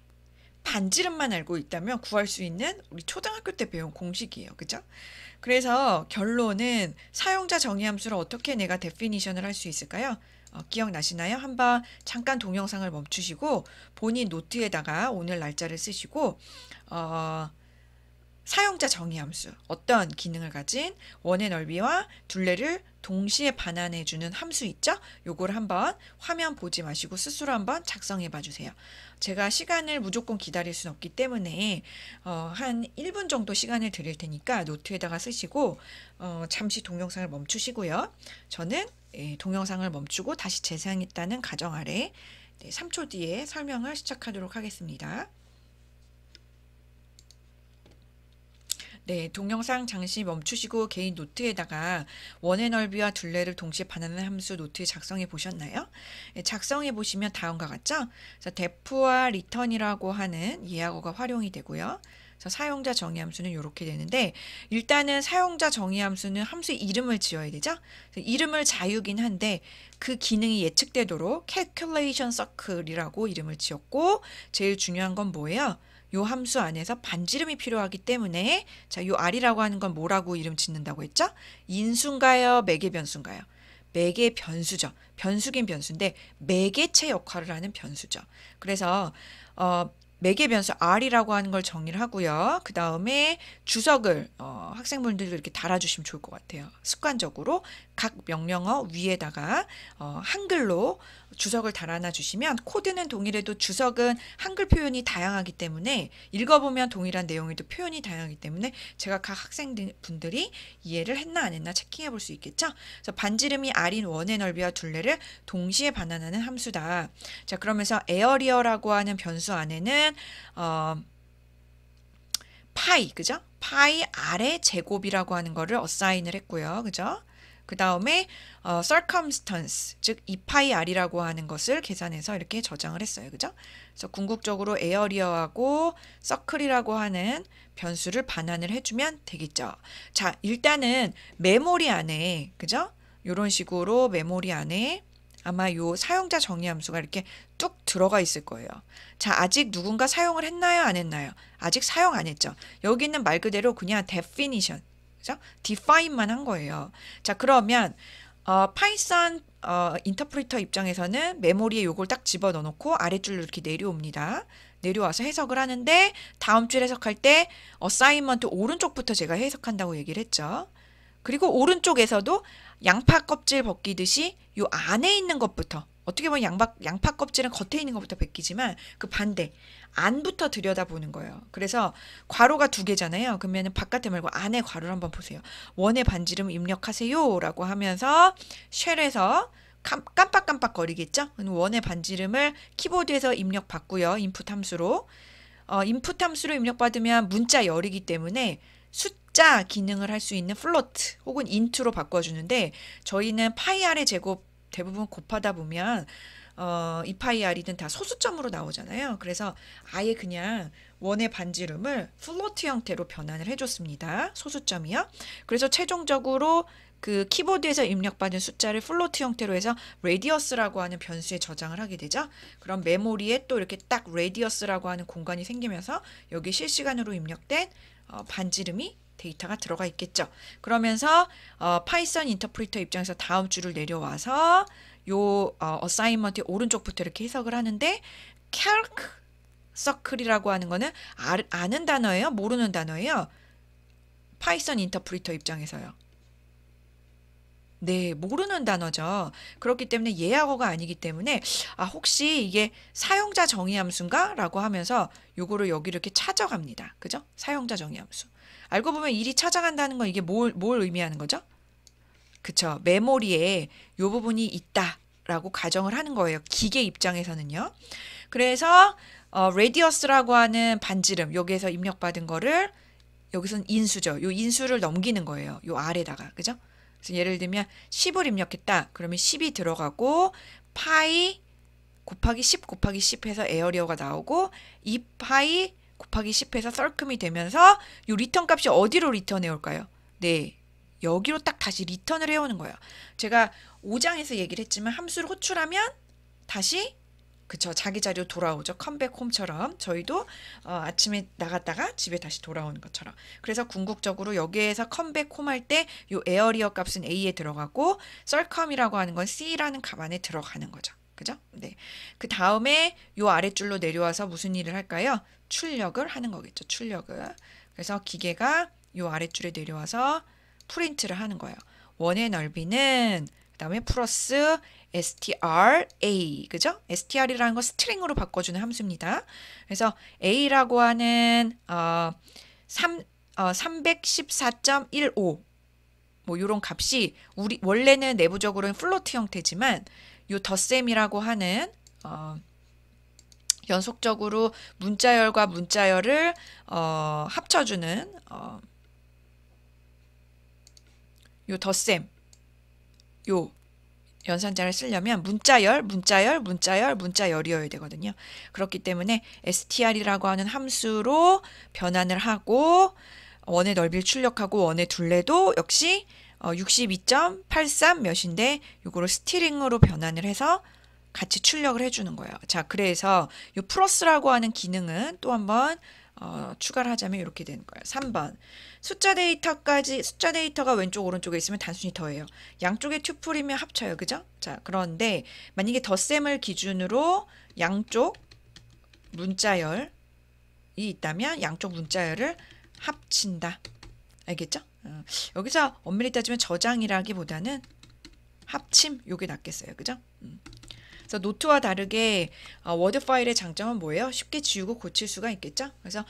반지름만 알고 있다면 구할 수 있는 우리 초등학교 때 배운 공식이에요. 그죠? 그래서 결론은 사용자 정의 함수를 어떻게 내가 데피니션을 할 수 있을까요? 기억나시나요? 한번 잠깐 동영상을 멈추시고 본인 노트에다가 오늘 날짜를 쓰시고 사용자 정의 함수, 어떤 기능을 가진 원의 넓이와 둘레를 동시에 반환해 주는 함수 있죠? 요걸 한번 화면 보지 마시고 스스로 한번 작성해 봐 주세요. 제가 시간을 무조건 기다릴 수는 없기 때문에 한 1분 정도 시간을 드릴 테니까 노트에다가 쓰시고 잠시 동영상을 멈추시고요. 저는 동영상을 멈추고 다시 재생했다는 가정 아래 3초 뒤에 설명을 시작하도록 하겠습니다. 네, 동영상 잠시 멈추시고 개인 노트에다가 원의 넓이와 둘레를 동시에 반환하는 함수 노트에 작성해 보셨나요? 네, 작성해 보시면 다음과 같죠? 그래서 def와 return이라고 하는 예하고가 활용이 되고요. 그래서 사용자 정의 함수는 이렇게 되는데 일단은 사용자 정의 함수는 함수의 이름을 지어야 되죠? 이름을 자유긴 한데 그 기능이 예측되도록 calculation circle이라고 이름을 지었고 제일 중요한 건 뭐예요? 요 함수 안에서 반지름이 필요하기 때문에 자, 요 r이라고 하는 건 뭐라고 이름 짓는다고 했죠? 인수인가요? 매개 변수인가요? 매개 변수죠. 변수긴 변수인데 매개체 역할을 하는 변수죠. 그래서 매개 변수 r이라고 하는 걸 정의를 하고요. 그 다음에 주석을 학생분들도 이렇게 달아주시면 좋을 것 같아요. 습관적으로 각 명령어 위에다가 한글로 주석을 달아놔 주시면 코드는 동일해도 주석은 한글 표현이 다양하기 때문에 읽어보면 동일한 내용에도 표현이 다양하기 때문에 제가 각 학생분들이 이해를 했나 안 했나 체킹해 볼 수 있겠죠. 그래서 반지름이 r인 원의 넓이와 둘레를 동시에 반환하는 함수다. 자, 그러면서 에어리어라고 하는 변수 안에는 파이, 그죠? 파이 r의 제곱이라고 하는 거를 어사인을 했고요. 그죠? 그 다음에 circumstance, 즉 2파이 r이라고 하는 것을 계산해서 이렇게 저장을 했어요. 그죠? 그래서 궁극적으로 에어리어하고 circle이라고 하는 변수를 반환을 해주면 되겠죠. 자, 일단은 메모리 안에, 그죠? 이런 식으로 메모리 안에 아마 요 사용자 정의 함수가 이렇게 뚝 들어가 있을 거예요. 자, 아직 누군가 사용을 했나요? 안 했나요? 아직 사용 안 했죠. 여기는 말 그대로 그냥 definition, 그죠? define만 한 거예요. 자, 그러면 파이썬 인터프리터 입장에서는 메모리에 요걸 딱 집어넣어 놓고 아랫줄로 이렇게 내려옵니다. 내려와서 해석을 하는데 다음 줄 해석할 때 어사이먼트 오른쪽부터 제가 해석한다고 얘기를 했죠. 그리고 오른쪽에서도 양파 껍질 벗기듯이 요 안에 있는 것부터 어떻게 보면 양파 껍질은 겉에 있는 것부터 베끼지만 그 반대 안부터 들여다보는 거예요. 그래서 괄호가 두 개잖아요. 그러면 바깥에 말고 안에 괄호를 한번 보세요. 원의 반지름 입력하세요 라고 하면서 쉘에서 깜빡깜빡거리겠죠? 원의 반지름을 키보드에서 입력받고요. 인풋 함수로. 인풋 함수로 입력받으면 문자 열이기 때문에 숫자 기능을 할 수 있는 플로트 혹은 인트로 바꿔주는데 저희는 파이 r의 제곱 대부분 곱하다 보면 이 파이 r이든 다 소수점으로 나오잖아요. 그래서 아예 그냥 원의 반지름을 플로트 형태로 변환을 해줬습니다. 소수점이요. 그래서 최종적으로 그 키보드에서 입력받은 숫자를 플로트 형태로 해서 레디어스라고 하는 변수에 저장을 하게 되죠. 그럼 메모리에 또 이렇게 딱 레디어스라고 하는 공간이 생기면서 여기 실시간으로 입력된 반지름이 데이터가 들어가 있겠죠. 그러면서 파이썬 인터프리터 입장에서 다음 줄을 내려와서 요 어사인먼트의 오른쪽부터 이렇게 해석을 하는데 calc circle이라고 하는 거는 아는 단어예요? 모르는 단어예요? 파이썬 인터프리터 입장에서요. 네, 모르는 단어죠. 그렇기 때문에 예약어가 아니기 때문에 혹시 이게 사용자 정의 함수인가? 라고 하면서 요거를 여기 이렇게 찾아갑니다. 그죠? 사용자 정의 함수. 알고 보면 일이 찾아간다는 건 이게 뭘 의미하는 거죠? 그쵸. 메모리에 요 부분이 있다라고 가정을 하는 거예요. 기계 입장에서는요. 그래서 레디어스라고 하는 반지름 여기에서 입력받은 거를 여기서는 인수죠. 요 인수를 넘기는 거예요. 요 아래다가. 그죠? 그래서 예를 들면 10을 입력했다. 그러면 10이 들어가고 파이 곱하기 10 곱하기 10 해서 에어리어가 나오고 2파이 곱하기 10 해서 썰금이 되면서 이 리턴 값이 어디로 리턴해 올까요? 네. 여기로 딱 다시 리턴을 해오는 거예요. 제가 5장에서 얘기를 했지만 함수를 호출하면 다시 그쵸 자기 자리로 돌아오죠. 컴백 홈처럼 저희도 아침에 나갔다가 집에 다시 돌아오는 것처럼. 그래서 궁극적으로 여기에서 컴백 홈 할 때 요 에어리어 값은 A에 들어가고 썰컴이라고 하는 건 C라는 값 안에 들어가는 거죠. 그죠? 네. 그 다음에 요 아랫줄로 내려와서 무슨 일을 할까요? 출력을 하는 거겠죠. 출력을. 그래서 기계가 요 아랫줄에 내려와서 프린트를 하는 거예요. 원의 넓이는 그 다음에 플러스 str 그죠? str이라는 거 스트링으로 바꿔주는 함수입니다. 그래서 a라고 하는 314.15 뭐 이런 값이 우리 원래는 내부적으로는 플로트 형태지만 요 덧셈이라고 하는 연속적으로 문자열과 문자열을 합쳐주는 요 덧셈 요 연산자를 쓰려면 문자열이어야 되거든요. 그렇기 때문에 str이라고 하는 함수로 변환을 하고 원의 넓이를 출력하고 원의 둘레도 역시 62.83 몇인데 요거를 스트링으로 변환을 해서 같이 출력을 해주는 거예요. 자, 그래서 요 플러스라고 하는 기능은 또 한번 추가를 하자면 이렇게 되는 거예요. 3번. 숫자 데이터가 왼쪽 오른쪽에 있으면 단순히 더해요. 양쪽의 튜플이면 합쳐요. 그죠? 자, 그런데 만약에 덧셈을 기준으로 양쪽 문자열이 있다면 양쪽 문자열을 합친다. 알겠죠? 여기서 엄밀히 따지면 저장이라기보다는 합침 요게 낫겠어요. 그죠? 그래서 노트와 다르게 워드 파일의 장점은 뭐예요? 쉽게 지우고 고칠 수가 있겠죠? 그래서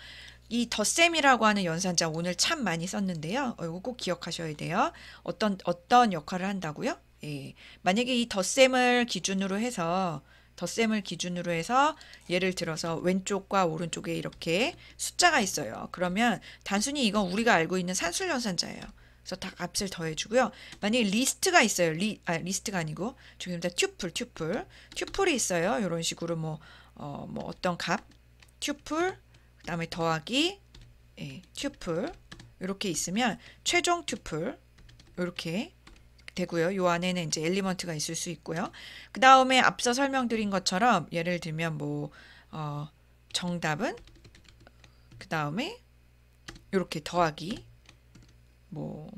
이 덧셈이라고 하는 연산자 오늘 참 많이 썼는데요. 이거 꼭 기억하셔야 돼요. 어떤 역할을 한다고요? 예. 만약에 이 덧셈을 기준으로 해서 예를 들어서 왼쪽과 오른쪽에 이렇게 숫자가 있어요. 그러면 단순히 이건 우리가 알고 있는 산술 연산자예요. 그래서 다 값을 더해주고요. 만약에 리스트가 있어요. 리스트가 아니고 죄송합니다. 튜플이 있어요. 이런 식으로 뭐 어떤 값 튜플 그다음에 더하기 튜플 이렇게 있으면 최종 튜플 이렇게 되고요. 요 안에는 이제 엘리먼트가 있을 수 있고요. 그 다음에 앞서 설명드린 것처럼 예를 들면 뭐 정답은 그 다음에 이렇게 더하기 뭐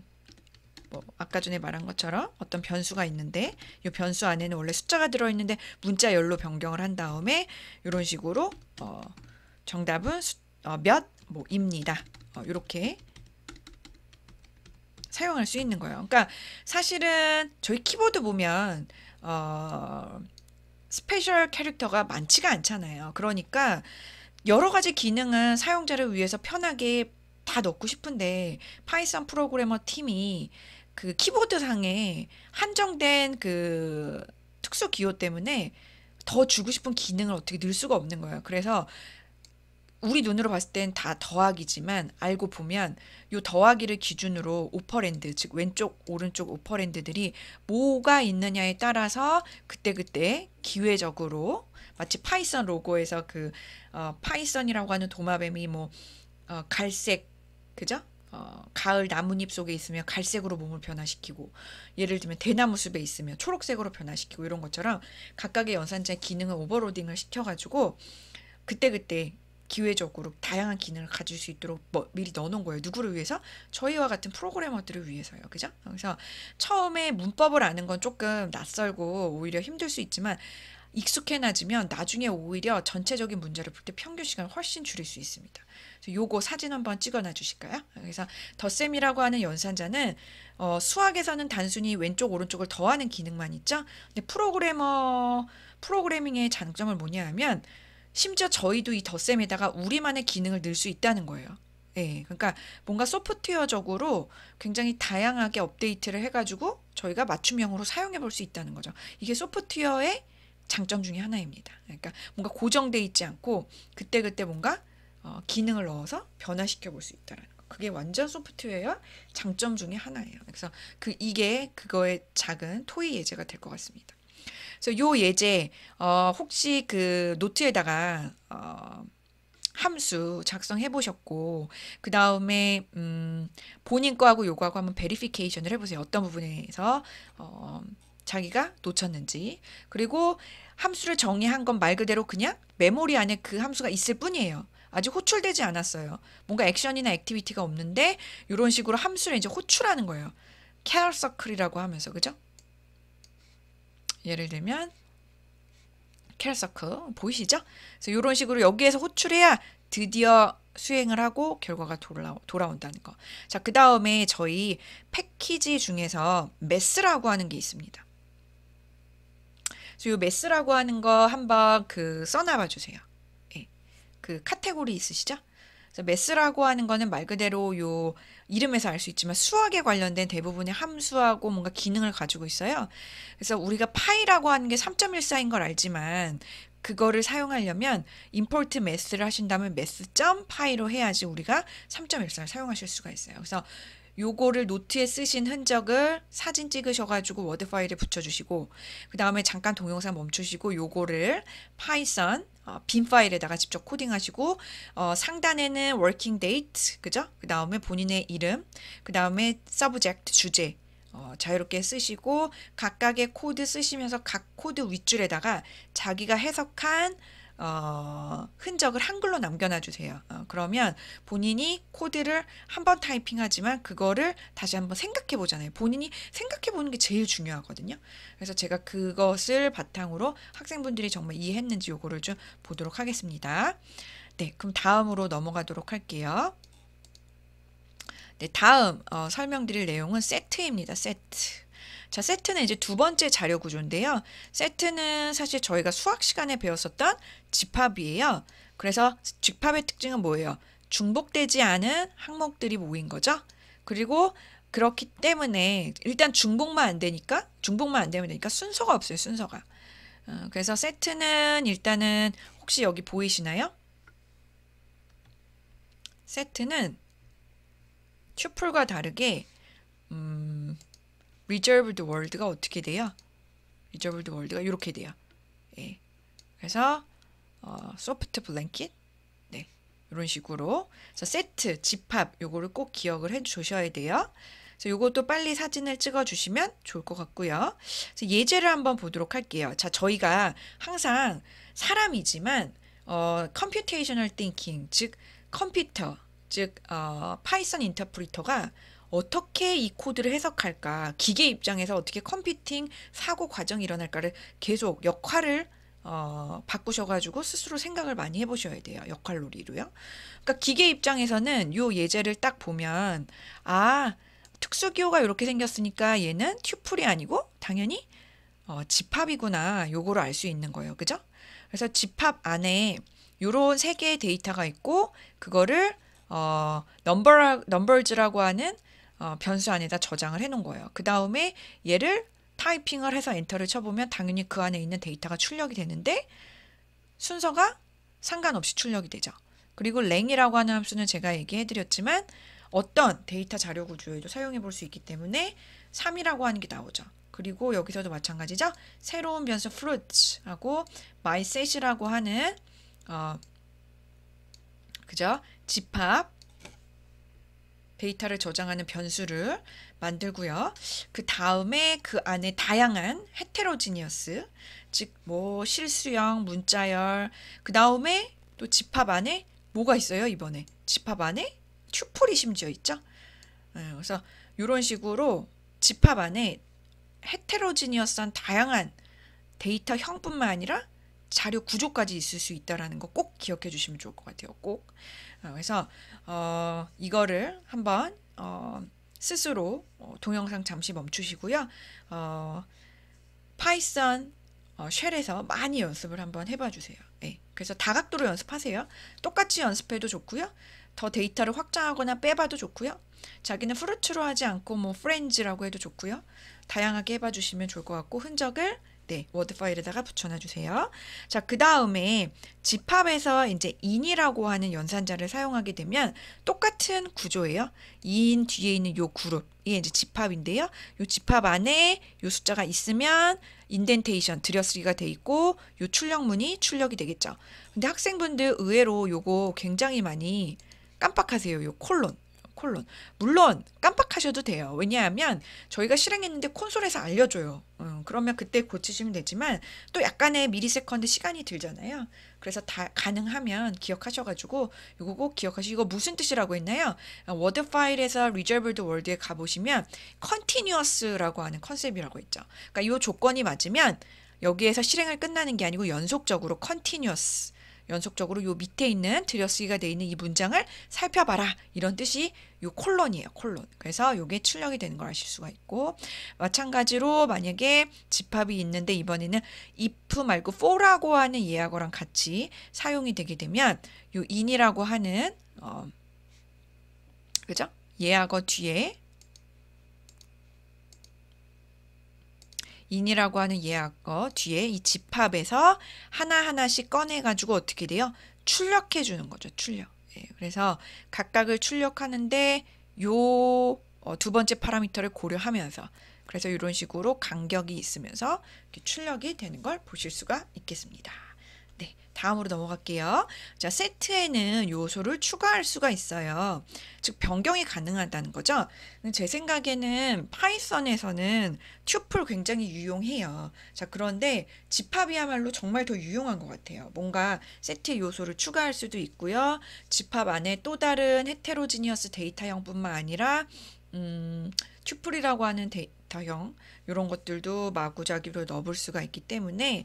아까 전에 말한 것처럼 어떤 변수가 있는데 이 변수 안에는 원래 숫자가 들어있는데 문자열로 변경을 한 다음에 이런 식으로 정답은 입니다. 이렇게 사용할 수 있는 거예요. 그러니까 사실은 저희 키보드 보면 스페셜 캐릭터가 많지가 않잖아요. 그러니까 여러 가지 기능은 사용자를 위해서 편하게 다 넣고 싶은데 파이썬 프로그래머 팀이 그 키보드상에 한정된 그 특수 기호 때문에 더 주고 싶은 기능을 어떻게 넣을 수가 없는 거예요. 그래서 우리 눈으로 봤을 땐 다 더하기지만 알고 보면 요 더하기를 기준으로 오퍼랜드, 즉 왼쪽 오른쪽 오퍼랜드들이 뭐가 있느냐에 따라서 그때그때 기회적으로 마치 파이썬 로고에서 그 파이썬이라고 하는 도마뱀이 뭐 갈색, 그죠? 가을 나뭇잎 속에 있으면 갈색으로 몸을 변화시키고, 예를 들면 대나무 숲에 있으면 초록색으로 변화시키고, 이런 것처럼 각각의 연산자의 기능을 오버로딩을 시켜가지고 그때그때 기회적으로 다양한 기능을 가질 수 있도록 미리 넣어놓은 거예요. 누구를 위해서? 저희와 같은 프로그래머들을 위해서요. 그죠? 그래서 처음에 문법을 아는 건 조금 낯설고 오히려 힘들 수 있지만 익숙해나지면 나중에 오히려 전체적인 문제를 풀 때 평균 시간을 훨씬 줄일 수 있습니다. 그래서 요거 사진 한번 찍어놔 주실까요? 그래서 덧셈이라고 하는 연산자는 수학에서는 단순히 왼쪽 오른쪽을 더하는 기능만 있죠. 근데 프로그래밍의 장점을 뭐냐 하면 심지어 저희도 이 덧셈에다가 우리만의 기능을 넣을 수 있다는 거예요. 예, 그러니까 뭔가 소프트웨어적으로 굉장히 다양하게 업데이트를 해가지고 저희가 맞춤형으로 사용해 볼 수 있다는 거죠. 이게 소프트웨어의 장점 중에 하나입니다. 그러니까 뭔가 고정돼 있지 않고 그때그때 뭔가 기능을 넣어서 변화시켜 볼 수 있다는 거. 그게 완전 소프트웨어 장점 중에 하나예요. 그래서 이게 그거의 작은 토의 예제가 될 것 같습니다. 그래서 요 예제 혹시 그 노트에다가 함수 작성해 보셨고 그 다음에 본인 거하고 요거하고 한번 베리피케이션을 해보세요. 어떤 부분에서 자기가 놓쳤는지. 그리고 함수를 정의한 건 말 그대로 그냥 메모리 안에 그 함수가 있을 뿐이에요. 아직 호출되지 않았어요. 뭔가 액션이나 액티비티가 없는데 이런 식으로 함수를 이제 호출하는 거예요. 캐럴 서클이라고 하면서, 그죠? 예를 들면 캐럴 서클 보이시죠? 그래서 이런 식으로 여기에서 호출해야 드디어 수행을 하고 결과가 돌아온다는 거. 자, 그 다음에 저희 패키지 중에서 메스라고 하는 게 있습니다. 그래서 이 메스라고 하는 거 한번 써놔봐 주세요. 예, 그 카테고리 있으시죠? 그래서 메스라고 하는 거는 말 그대로 요 이름에서 알 수 있지만 수학에 관련된 대부분의 함수하고 뭔가 기능을 가지고 있어요. 그래서 우리가 파이라고 하는 게 3.14인 걸 알지만 그거를 사용하려면 import math를 하신다면 math.py로 해야지 우리가 3.14를 사용하실 수가 있어요. 그래서 요거를 노트에 쓰신 흔적을 사진 찍으셔가지고 워드 파일에 붙여주시고 그 다음에 잠깐 동영상 멈추시고 요거를 파이썬 빈 파일에다가 직접 코딩하시고 상단에는 working date, 그죠? 그 다음에 본인의 이름, 그 다음에 subject, 주제 자유롭게 쓰시고 각각의 코드 쓰시면서 각 코드 윗줄에다가 자기가 해석한 흔적을 한글로 남겨놔 주세요. 그러면 본인이 코드를 한번 타이핑하지만 그거를 다시 한번 생각해 보잖아요. 본인이 생각해 보는 게 제일 중요하거든요. 그래서 제가 그것을 바탕으로 학생분들이 정말 이해했는지 요거를 좀 보도록 하겠습니다. 네, 그럼 다음으로 넘어가도록 할게요. 네, 다음 설명드릴 내용은 세트입니다. 세트. 자, 세트는 이제 두 번째 자료 구조인데요. 세트는 사실 저희가 수학 시간에 배웠었던 집합이에요. 그래서 집합의 특징은 뭐예요? 중복되지 않은 항목들이 모인 거죠. 그리고 그렇기 때문에 일단 중복만 안 되면 되니까 순서가 없어요. 순서가. 그래서 세트는 일단은 혹시 여기 보이시나요? 세트는 튜플과 다르게 reserved word가 어떻게 돼요? reserved word가 이렇게 돼요. 예. 그래서 soft blanket, 네, 이런 식으로. 그래서 세트, 집합, 요거를 꼭 기억을 해주셔야 돼요. 그래서 요것도 빨리 사진을 찍어주시면 좋을 것 같고요. 그래서 예제를 한번 보도록 할게요. 자, 저희가 항상 사람이지만 computational thinking, 즉 컴퓨터, 즉 파이썬 인터프리터가 어떻게 이 코드를 해석할까, 기계 입장에서 어떻게 컴퓨팅 사고 과정이 일어날까를 계속 역할을 바꾸셔가지고 스스로 생각을 많이 해보셔야 돼요. 역할놀이로요. 그러니까 기계 입장에서는 요 예제를 딱 보면 특수기호가 이렇게 생겼으니까 얘는 튜플이 아니고 당연히 집합이구나 요거를 알 수 있는 거예요. 그죠? 그래서 집합 안에 요런 세 개의 데이터가 있고 그거를 넘버즈라고 하는 변수 안에다 저장을 해 놓은 거예요. 그 다음에 얘를 타이핑을 해서 엔터를 쳐보면 당연히 그 안에 있는 데이터가 출력이 되는데 순서가 상관없이 출력이 되죠. 그리고 랭이라고 하는 함수는 제가 얘기해 드렸지만 어떤 데이터 자료 구조에도 사용해 볼 수 있기 때문에 3이라고 하는 게 나오죠. 그리고 여기서도 마찬가지죠. 새로운 변수 fruit하고 myset이라고 하는 그죠? 집합 데이터를 저장하는 변수를 만들고요. 그 다음에 그 안에 다양한 헤테로지니어스, 즉 뭐 실수형, 문자열, 그 다음에 또 집합 안에 뭐가 있어요? 이번에 집합 안에 튜플이 심지어 있죠. 그래서 이런 식으로 집합 안에 헤테로지니어스한 다양한 데이터 형뿐만 아니라 자료 구조까지 있을 수 있다라는 거 꼭 기억해 주시면 좋을 것 같아요. 꼭. 그래서 이거를 한번 스스로 동영상 잠시 멈추시고요. 파이썬 쉘에서 많이 연습을 한번 해봐 주세요. 네. 그래서 다각도로 연습하세요. 똑같이 연습해도 좋고요. 더 데이터를 확장하거나 빼봐도 좋고요. 자기는 프루트로 하지 않고 뭐 프렌즈라고 해도 좋고요. 다양하게 해봐 주시면 좋을 것 같고 흔적을 워드 파일에다가 붙여놔 주세요. 자, 그 다음에 집합에서 이제 in이라고 하는 연산자를 사용하게 되면 똑같은 구조예요. in 뒤에 있는 요 그룹이 이제 집합인데요. 요 집합 안에 요 숫자가 있으면 인덴테이션 들여쓰기가 돼 있고 요 출력문이 출력이 되겠죠. 근데 학생분들 의외로 요거 굉장히 많이 깜빡하세요. 요 콜론. 물론 깜빡하셔도 돼요. 왜냐하면 저희가 실행했는데 콘솔에서 알려줘요. 그러면 그때 고치시면 되지만 또 약간의 미리세컨드 시간이 들잖아요. 그래서 다 가능하면 기억하셔가지고 이거 꼭 기억하시고 이거 무슨 뜻이라고 했나요? 워드 파일에서 Reserved Word에 가보시면 Continuous라고 하는 컨셉이라고 했죠. 그러니까 이 조건이 맞으면 여기에서 실행을 끝나는 게 아니고 연속적으로 Continuous 연속적으로 요 밑에 있는 들여쓰기가 되어 있는 이 문장을 살펴봐라 이런 뜻이 요 콜론이에요. 콜론. 그래서 요게 출력이 되는 걸 아실 수가 있고 마찬가지로 만약에 집합이 있는데 이번에는 if 말고 for라고 하는 예약어랑 같이 사용이 되게 되면 요 in이라고 하는 그죠? 예약어 뒤에 in이라고 하는 예약어 뒤에 이 집합에서 하나하나씩 꺼내가지고 어떻게 돼요? 출력해 주는 거죠. 출력. 그래서 각각을 출력하는데 요 두 번째 파라미터를 고려하면서 그래서 이런 식으로 간격이 있으면서 이렇게 출력이 되는 걸 보실 수가 있겠습니다. 네, 다음으로 넘어갈게요. 자, 세트에는 요소를 추가할 수가 있어요. 즉 변경이 가능하다는 거죠. 제 생각에는 파이썬에서는 튜플 굉장히 유용해요. 자, 그런데 집합이야말로 정말 더 유용한 것 같아요. 뭔가 세트의 요소를 추가할 수도 있고요. 집합 안에 또 다른 헤테로지니어스 데이터형뿐만 아니라 튜플이라고 하는 데이터형 이런 것들도 마구잡이로 넣어볼 수가 있기 때문에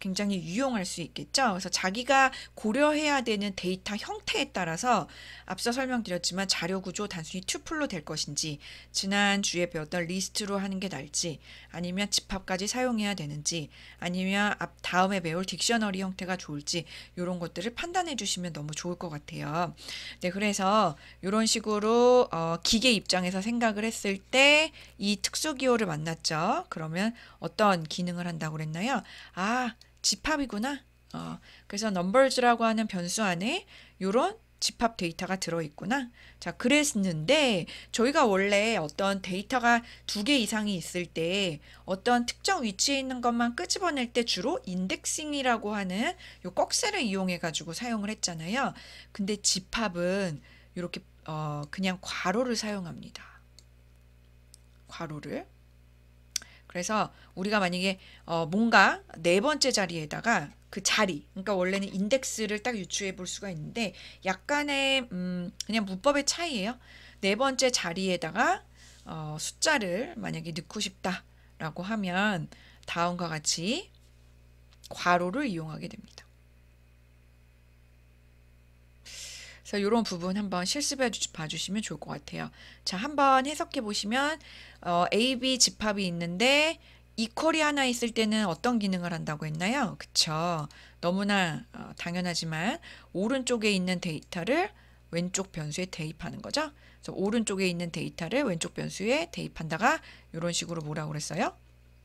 굉장히 유용할 수 있겠죠. 그래서 자기가 고려해야 되는 데이터 형태에 따라서 앞서 설명드렸지만 자료 구조 단순히 튜플로 될 것인지 지난주에 배웠던 리스트로 하는 게 나을지 아니면 집합까지 사용해야 되는지 아니면 다음에 배울 딕셔너리 형태가 좋을지 이런 것들을 판단해 주시면 너무 좋을 것 같아요. 네, 그래서 이런 식으로 기계 입장에서 생각을 했을 때 이 특수기호를 만났죠. 그러면 어떤 기능을 한다고 그랬나요? 집합이구나. 그래서 numbers라고 하는 변수 안에 이런 집합 데이터가 들어있구나. 자, 그랬는데 저희가 원래 어떤 데이터가 2개 이상이 있을 때 어떤 특정 위치에 있는 것만 끄집어낼 때 주로 인덱싱이라고 하는 요 꺽쇠를 이용해 가지고 사용을 했잖아요. 근데 집합은 이렇게 그냥 괄호를 사용합니다. 괄호를. 그래서 우리가 만약에 뭔가 네 번째 자리에다가 그 자리, 그러니까 원래는 인덱스를 딱 유추해 볼 수가 있는데 약간의 그냥 문법의 차이예요. 네 번째 자리에다가 숫자를 만약에 넣고 싶다라고 하면 다음과 같이 괄호를 이용하게 됩니다. 그래서 이런 부분 한번 실습해 봐주시면 좋을 것 같아요. 자, 한번 해석해 보시면 A, B 집합이 있는데 이퀄이 하나 있을 때는 어떤 기능을 한다고 했나요? 그쵸. 너무나 당연하지만 오른쪽에 있는 데이터를 왼쪽 변수에 대입하는 거죠. 그래서 오른쪽에 있는 데이터를 왼쪽 변수에 대입한다가 이런 식으로 뭐라고 그랬어요?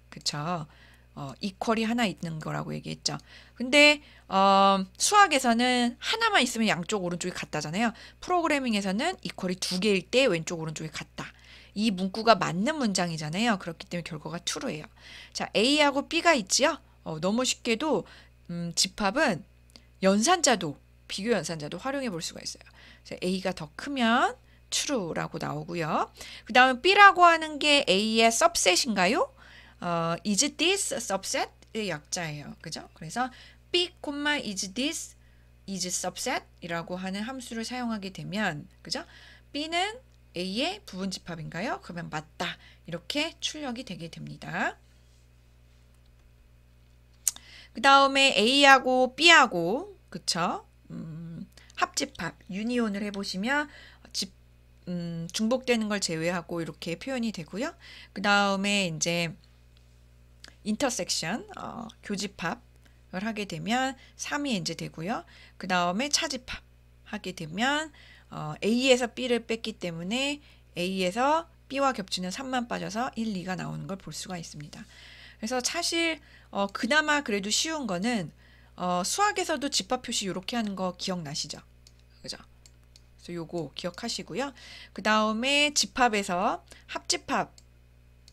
그쵸. 이퀄이 하나 있는 거라고 얘기했죠. 근데 수학에서는 하나만 있으면 양쪽 오른쪽이 같다잖아요. 프로그래밍에서는 이퀄이 두 개일 때 왼쪽 오른쪽이 같다. 이 문구가 맞는 문장이잖아요. 그렇기 때문에 결과가 true예요. 자, A하고 B가 있지요. 너무 쉽게도 집합은 연산자도 비교 연산자도 활용해 볼 수가 있어요. 그래서 A가 더 크면 true라고 나오고요. 그 다음 B라고 하는 게 A의 subset인가요? is this subset의 약자예요. 그죠? 그래서 B, is this is subset 이라고 하는 함수를 사용하게 되면 그죠? B는 A의 부분 집합인가요? 그러면 맞다. 이렇게 출력이 되게 됩니다. 그 다음에 A하고 B하고 그쵸? 합집합, 유니온을 해보시면 중복되는 걸 제외하고 이렇게 표현이 되고요. 그 다음에 이제 인터섹션, 교집합을 하게 되면 3이 이제 되고요. 그 다음에 차집합 하게 되면 A에서 B를 뺐기 때문에 A에서 B와 겹치는 3만 빠져서 1, 2가 나오는 걸 볼 수가 있습니다. 그래서 사실 그나마 그래도 쉬운 거는 수학에서도 집합 표시 이렇게 하는 거 기억나시죠? 그죠? 그래서 요거 기억하시고요. 그 다음에 집합에서 합집합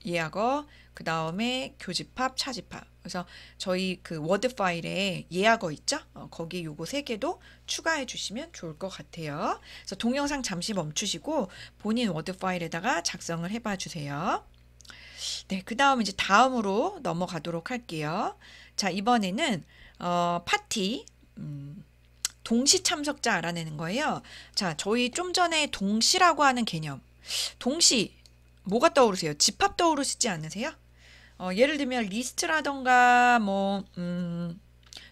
예약어, 그 다음에 교집합, 차집합. 그래서 저희 그 워드 파일에 예약어 있죠? 거기에 요거 3개도 추가해 주시면 좋을 것 같아요. 그래서 동영상 잠시 멈추시고 본인 워드 파일에다가 작성을 해봐 주세요. 네, 그 다음 이제 다음으로 넘어가도록 할게요. 자, 이번에는 파티 동시 참석자 알아내는 거예요. 자, 저희 좀 전에 동시라고 하는 개념. 동시 뭐가 떠오르세요? 집합 떠오르시지 않으세요? 예를 들면 리스트라던가 뭐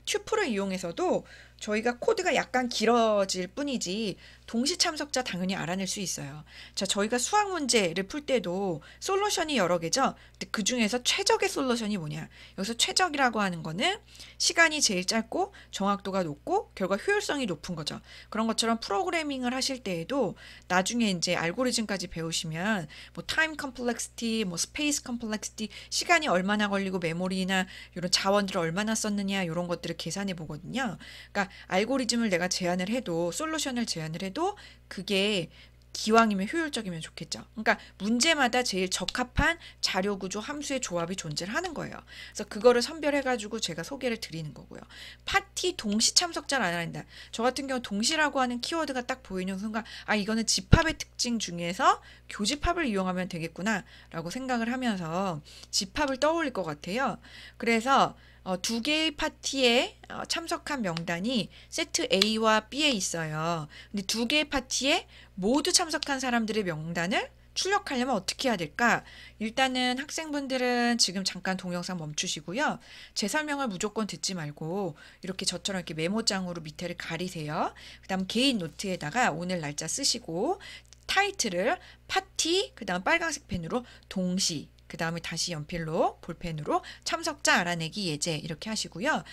튜플을 이용해서도 저희가 코드가 약간 길어질 뿐이지 동시 참석자 당연히 알아낼 수 있어요. 자, 저희가 수학 문제를 풀 때도 솔루션이 여러 개죠. 근데 그 중에서 최적의 솔루션이 뭐냐? 여기서 최적이라고 하는 거는 시간이 제일 짧고 정확도가 높고 결과 효율성이 높은 거죠. 그런 것처럼 프로그래밍을 하실 때에도 나중에 이제 알고리즘까지 배우시면 뭐 타임 컴플렉시티, 뭐 스페이스 컴플렉시티, 시간이 얼마나 걸리고 메모리나 이런 자원들을 얼마나 썼느냐 이런 것들을 계산해 보거든요. 그러니까 알고리즘을 내가 제안을 해도 솔루션을 제안을 해도 그게 기왕이면 효율적이면 좋겠죠. 그러니까 문제마다 제일 적합한 자료 구조 함수의 조합이 존재를 하는 거예요. 그래서 그거를 선별해가지고 제가 소개를 드리는 거고요. 파티 동시 참석자를 알아낸다. 저 같은 경우 동시라고 하는 키워드가 딱 보이는 순간 아 이거는 집합의 특징 중에서 교집합을 이용하면 되겠구나 라고 생각을 하면서 집합을 떠올릴 것 같아요. 그래서 두 개의 파티에 참석한 명단이 세트 A와 B에 있어요. 근데 두 개의 파티에 모두 참석한 사람들의 명단을 출력하려면 어떻게 해야 될까? 일단은 학생분들은 지금 잠깐 동영상 멈추시고요. 제 설명을 무조건 듣지 말고 이렇게 저처럼 이렇게 메모장으로 밑에를 가리세요. 그 다음 개인 노트에다가 오늘 날짜 쓰시고 타이틀을 파티, 그 다음 빨간색 펜으로 동시, 그 다음에 다시 연필로 볼펜으로 참석자 알아내기 예제 이렇게 하시고요.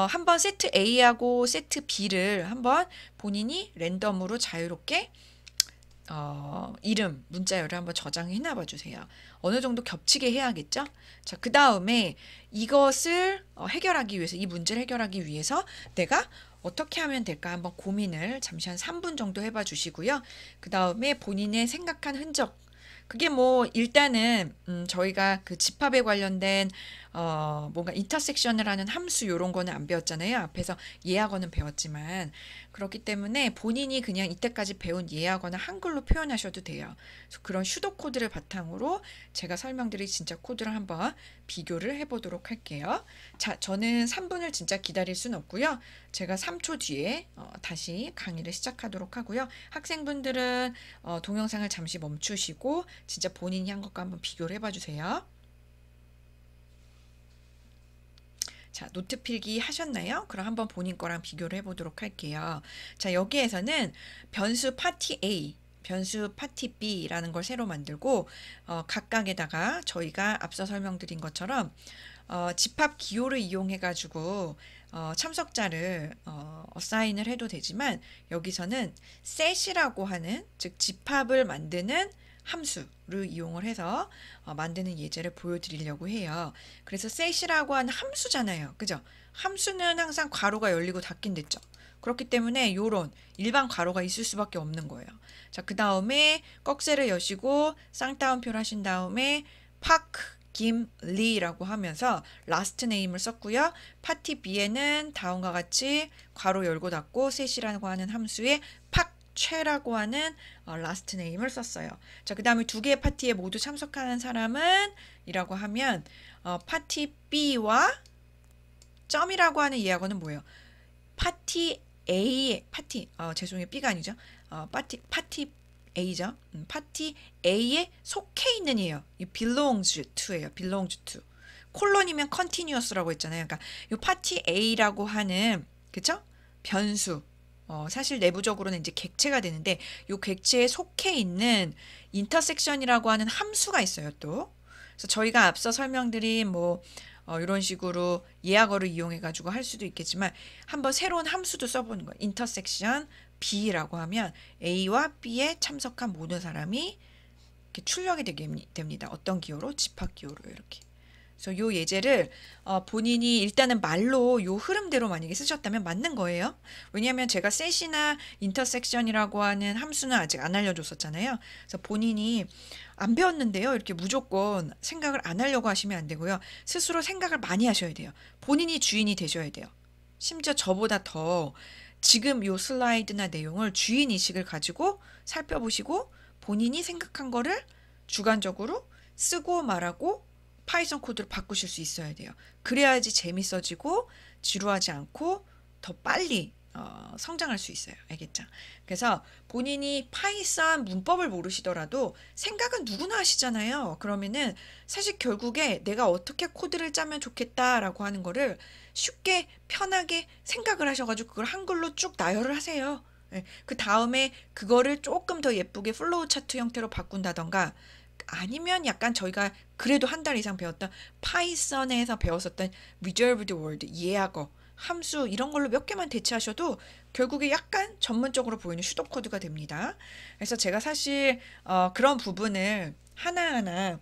한번 세트 A하고 세트 B를 한번 본인이 랜덤으로 자유롭게 이름, 문자열을 한번 저장해 놔봐 주세요. 어느 정도 겹치게 해야겠죠? 자, 그 다음에 이것을 해결하기 위해서, 이 문제를 해결하기 위해서 내가 어떻게 하면 될까 한번 고민을 잠시 한 3분 정도 해봐 주시고요. 그 다음에 본인의 생각한 흔적, 그게 뭐 일단은 저희가 그 집합에 관련된 뭔가 인터섹션을 하는 함수 요런 거는 안 배웠잖아요. 앞에서 예학어는 배웠지만 그렇기 때문에 본인이 그냥 이때까지 배운 예학어는 한글로 표현하셔도 돼요. 그래서 그런 슈도 코드를 바탕으로 제가 설명드린 진짜 코드를 한번 비교를 해보도록 할게요. 자, 저는 3분을 진짜 기다릴 순 없고요. 제가 3초 뒤에 다시 강의를 시작하도록 하고요. 학생분들은 동영상을 잠시 멈추시고 진짜 본인이 한 것과 한번 비교를 해봐 주세요. 자, 노트 필기 하셨나요? 그럼 한번 본인 거랑 비교를 해보도록 할게요. 자, 여기에서는 변수 파티 A, 변수 파티 B라는 걸 새로 만들고 각각에다가 저희가 앞서 설명드린 것처럼 집합 기호를 이용해 가지고 참석자를 어사인을 해도 되지만 여기서는 set이라고 하는 즉 집합을 만드는 함수를 이용을 해서 만드는 예제를 보여드리려고 해요. 그래서 set이라고 하는 함수잖아요. 그죠? 함수는 항상 괄호가 열리고 닫긴댔죠. 그렇기 때문에 요런 일반 괄호가 있을 수밖에 없는 거예요. 자, 그 다음에 꺽쇠를 여시고 쌍따옴표를 하신 다음에 파크 김리라고 하면서 라스트 네임을 썼고요. 파티 B에는 다음과 같이 괄호 열고 닫고 셋이라고 하는 함수에 팍최라고 하는 라스트 네임을 썼어요. 자, 그 다음에 두 개의 파티에 모두 참석하는 사람은 이라고 하면 파티 B와 점이라고 하는 이하고는 뭐예요? 파티 A의 죄송해요. B가 아니죠. 파티 A죠. 파티 A에 속해 있는 이에요. 이 belongs to예요. belongs to. 콜론이면 continuous라고 했잖아요. 그러니까 이 파티 A라고 하는 그쵸? 변수. 사실 내부적으로는 이제 객체가 되는데 이 객체에 속해 있는 인터섹션이라고 하는 함수가 있어요. 또. 그래서 저희가 앞서 설명드린 이런 식으로 예약어를 이용해 가지고 할 수도 있겠지만 한번 새로운 함수도 써보는 거예요. 인터섹션 B라고 하면 A와 B에 참석한 모든 사람이 이렇게 출력이 되게 됩니다. 어떤 기호로? 집합 기호로 이렇게. 그래서 요 예제를 본인이 일단은 말로 요 흐름대로 만약에 쓰셨다면 맞는 거예요. 왜냐하면 제가 set이나 intersection이라고 하는 함수는 아직 안 알려줬었잖아요. 그래서 본인이 안 배웠는데요. 이렇게 무조건 생각을 안 하려고 하시면 안 되고요. 스스로 생각을 많이 하셔야 돼요. 본인이 주인이 되셔야 돼요. 심지어 저보다 더 지금 요 슬라이드나 내용을 주인의식을 가지고 살펴보시고 본인이 생각한 거를 주관적으로 쓰고 말하고 파이썬 코드를 바꾸실 수 있어야 돼요. 그래야지 재밌어지고 지루하지 않고 더 빨리 성장할 수 있어요. 알겠죠? 그래서 본인이 파이썬 문법을 모르시더라도 생각은 누구나 하시잖아요. 그러면은 사실 결국에 내가 어떻게 코드를 짜면 좋겠다라고 하는 거를 쉽게 편하게 생각을 하셔가지고 그걸 한글로 쭉 나열을 하세요. 그 다음에 그거를 조금 더 예쁘게 플로우 차트 형태로 바꾼다던가 아니면 약간 저희가 그래도 한 달 이상 배웠던 파이썬에서 배웠었던 reserved word, 예약어, 함수 이런 걸로 몇 개만 대체하셔도 결국에 약간 전문적으로 보이는 슈도 코드가 됩니다. 그래서 제가 사실 그런 부분을 하나하나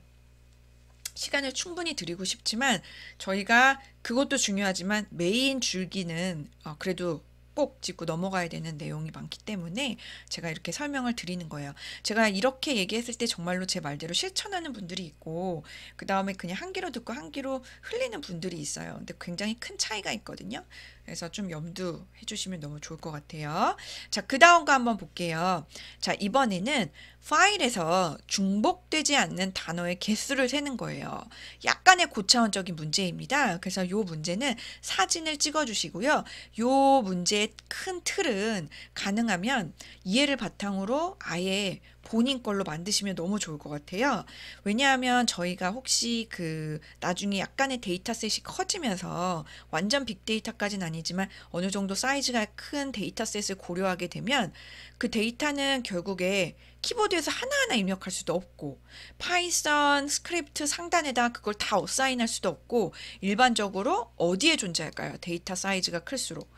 시간을 충분히 드리고 싶지만 저희가 그것도 중요하지만 메인 줄기는 그래도 꼭 짚고 넘어가야 되는 내용이 많기 때문에 제가 이렇게 설명을 드리는 거예요. 제가 이렇게 얘기했을 때 정말로 제 말대로 실천하는 분들이 있고 그 다음에 그냥 한 귀로 듣고 한 귀로 흘리는 분들이 있어요. 근데 굉장히 큰 차이가 있거든요. 그래서 좀 염두해 주시면 너무 좋을 것 같아요. 자, 그 다음 거 한번 볼게요. 자, 이번에는 파일에서 중복되지 않는 단어의 개수를 세는 거예요. 약간의 고차원적인 문제입니다. 그래서 요 문제는 사진을 찍어 주시고요. 요 문제의 큰 틀은 가능하면 이해를 바탕으로 아예 본인 걸로 만드시면 너무 좋을 것 같아요. 왜냐하면 저희가 혹시 나중에 약간의 데이터셋이 커지면서 완전 빅데이터까지는 아니지만 어느 정도 사이즈가 큰 데이터셋을 고려하게 되면 그 데이터는 결국에 키보드에서 하나하나 입력할 수도 없고 파이썬 스크립트 상단에다 그걸 다 어사인할 수도 없고 일반적으로 어디에 존재할까요? 데이터 사이즈가 클수록.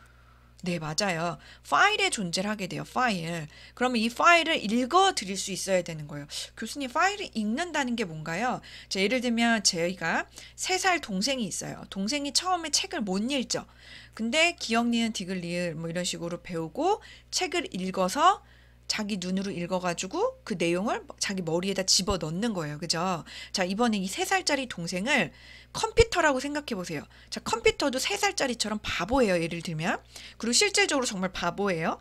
네, 맞아요. 파일에 존재를 하게 돼요. 파일. 그러면 이 파일을 읽어 드릴 수 있어야 되는 거예요. 교수님, 파일을 읽는다는 게 뭔가요? 자, 예를 들면 저희가 3살 동생이 있어요. 동생이 처음에 책을 못 읽죠. 근데 기억, 니은, 디귿, 리을 뭐 이런 식으로 배우고 책을 읽어서 자기 눈으로 읽어가지고 그 내용을 자기 머리에다 집어 넣는 거예요. 그죠? 자, 이번에 이 3살짜리 동생을 컴퓨터라고 생각해 보세요. 자, 컴퓨터도 3살짜리처럼 바보예요. 예를 들면. 그리고 실질적으로 정말 바보예요.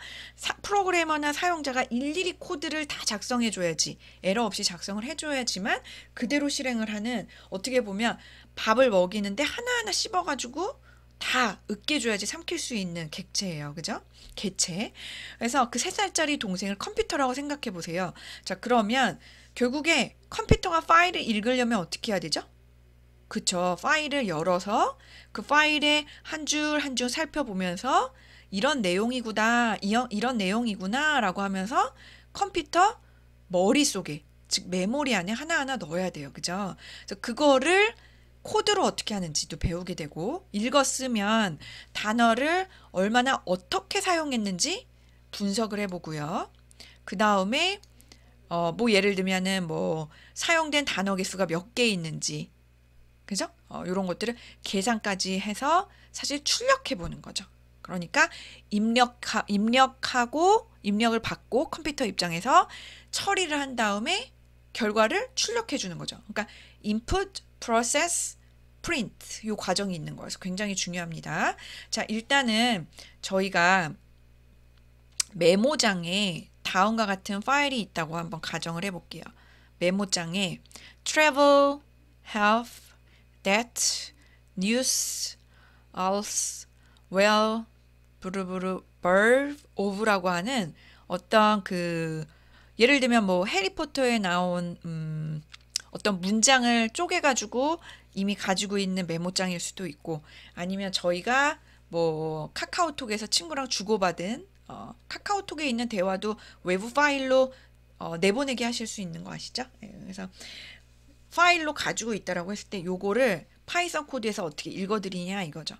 프로그래머나 사용자가 일일이 코드를 다 작성해 줘야지. 에러 없이 작성을 해 줘야지만 그대로 실행을 하는 어떻게 보면 밥을 먹이는데 하나하나 씹어가지고 다 으깨줘야지 삼킬 수 있는 객체예요. 그죠? 개체. 그래서 그 3살짜리 동생을 컴퓨터라고 생각해 보세요. 자, 그러면 결국에 컴퓨터가 파일을 읽으려면 어떻게 해야 되죠? 그쵸. 파일을 열어서 그 파일에 한 줄 한 줄 살펴보면서 이런 내용이구나, 이런 내용이구나 라고 하면서 컴퓨터 머릿속에, 즉 메모리 안에 하나하나 넣어야 돼요. 그죠? 그래서 그거를 코드로 어떻게 하는지도 배우게 되고, 읽었으면 단어를 얼마나 어떻게 사용했는지 분석을 해보고요. 그 다음에 뭐 예를 들면은 뭐 사용된 단어 개수가 몇 개 있는지, 그죠? 이런 것들을 계산까지 해서 사실 출력해 보는 거죠. 그러니까 입력을 받고 컴퓨터 입장에서 처리를 한 다음에 결과를 출력해 주는 거죠. 그러니까 input, process, print 요 과정이 있는 거여서 굉장히 중요합니다. 자, 일단은 저희가 메모장에 다음과 같은 파일이 있다고 한번 가정을 해볼게요. 메모장에 travel, health, that, news, else, well, 부르부르, verb, of라고 하는 어떤 그 예를 들면 뭐 해리포터에 나온 어떤 문장을 쪼개가지고 이미 가지고 있는 메모장일 수도 있고, 아니면 저희가 뭐 카카오톡에서 친구랑 주고받은 카카오톡에 있는 대화도 외부 파일로 내보내게 하실 수 있는 거 아시죠? 그래서 파일로 가지고 있다라고 했을 때 요거를 파이썬 코드에서 어떻게 읽어드리냐 이거죠.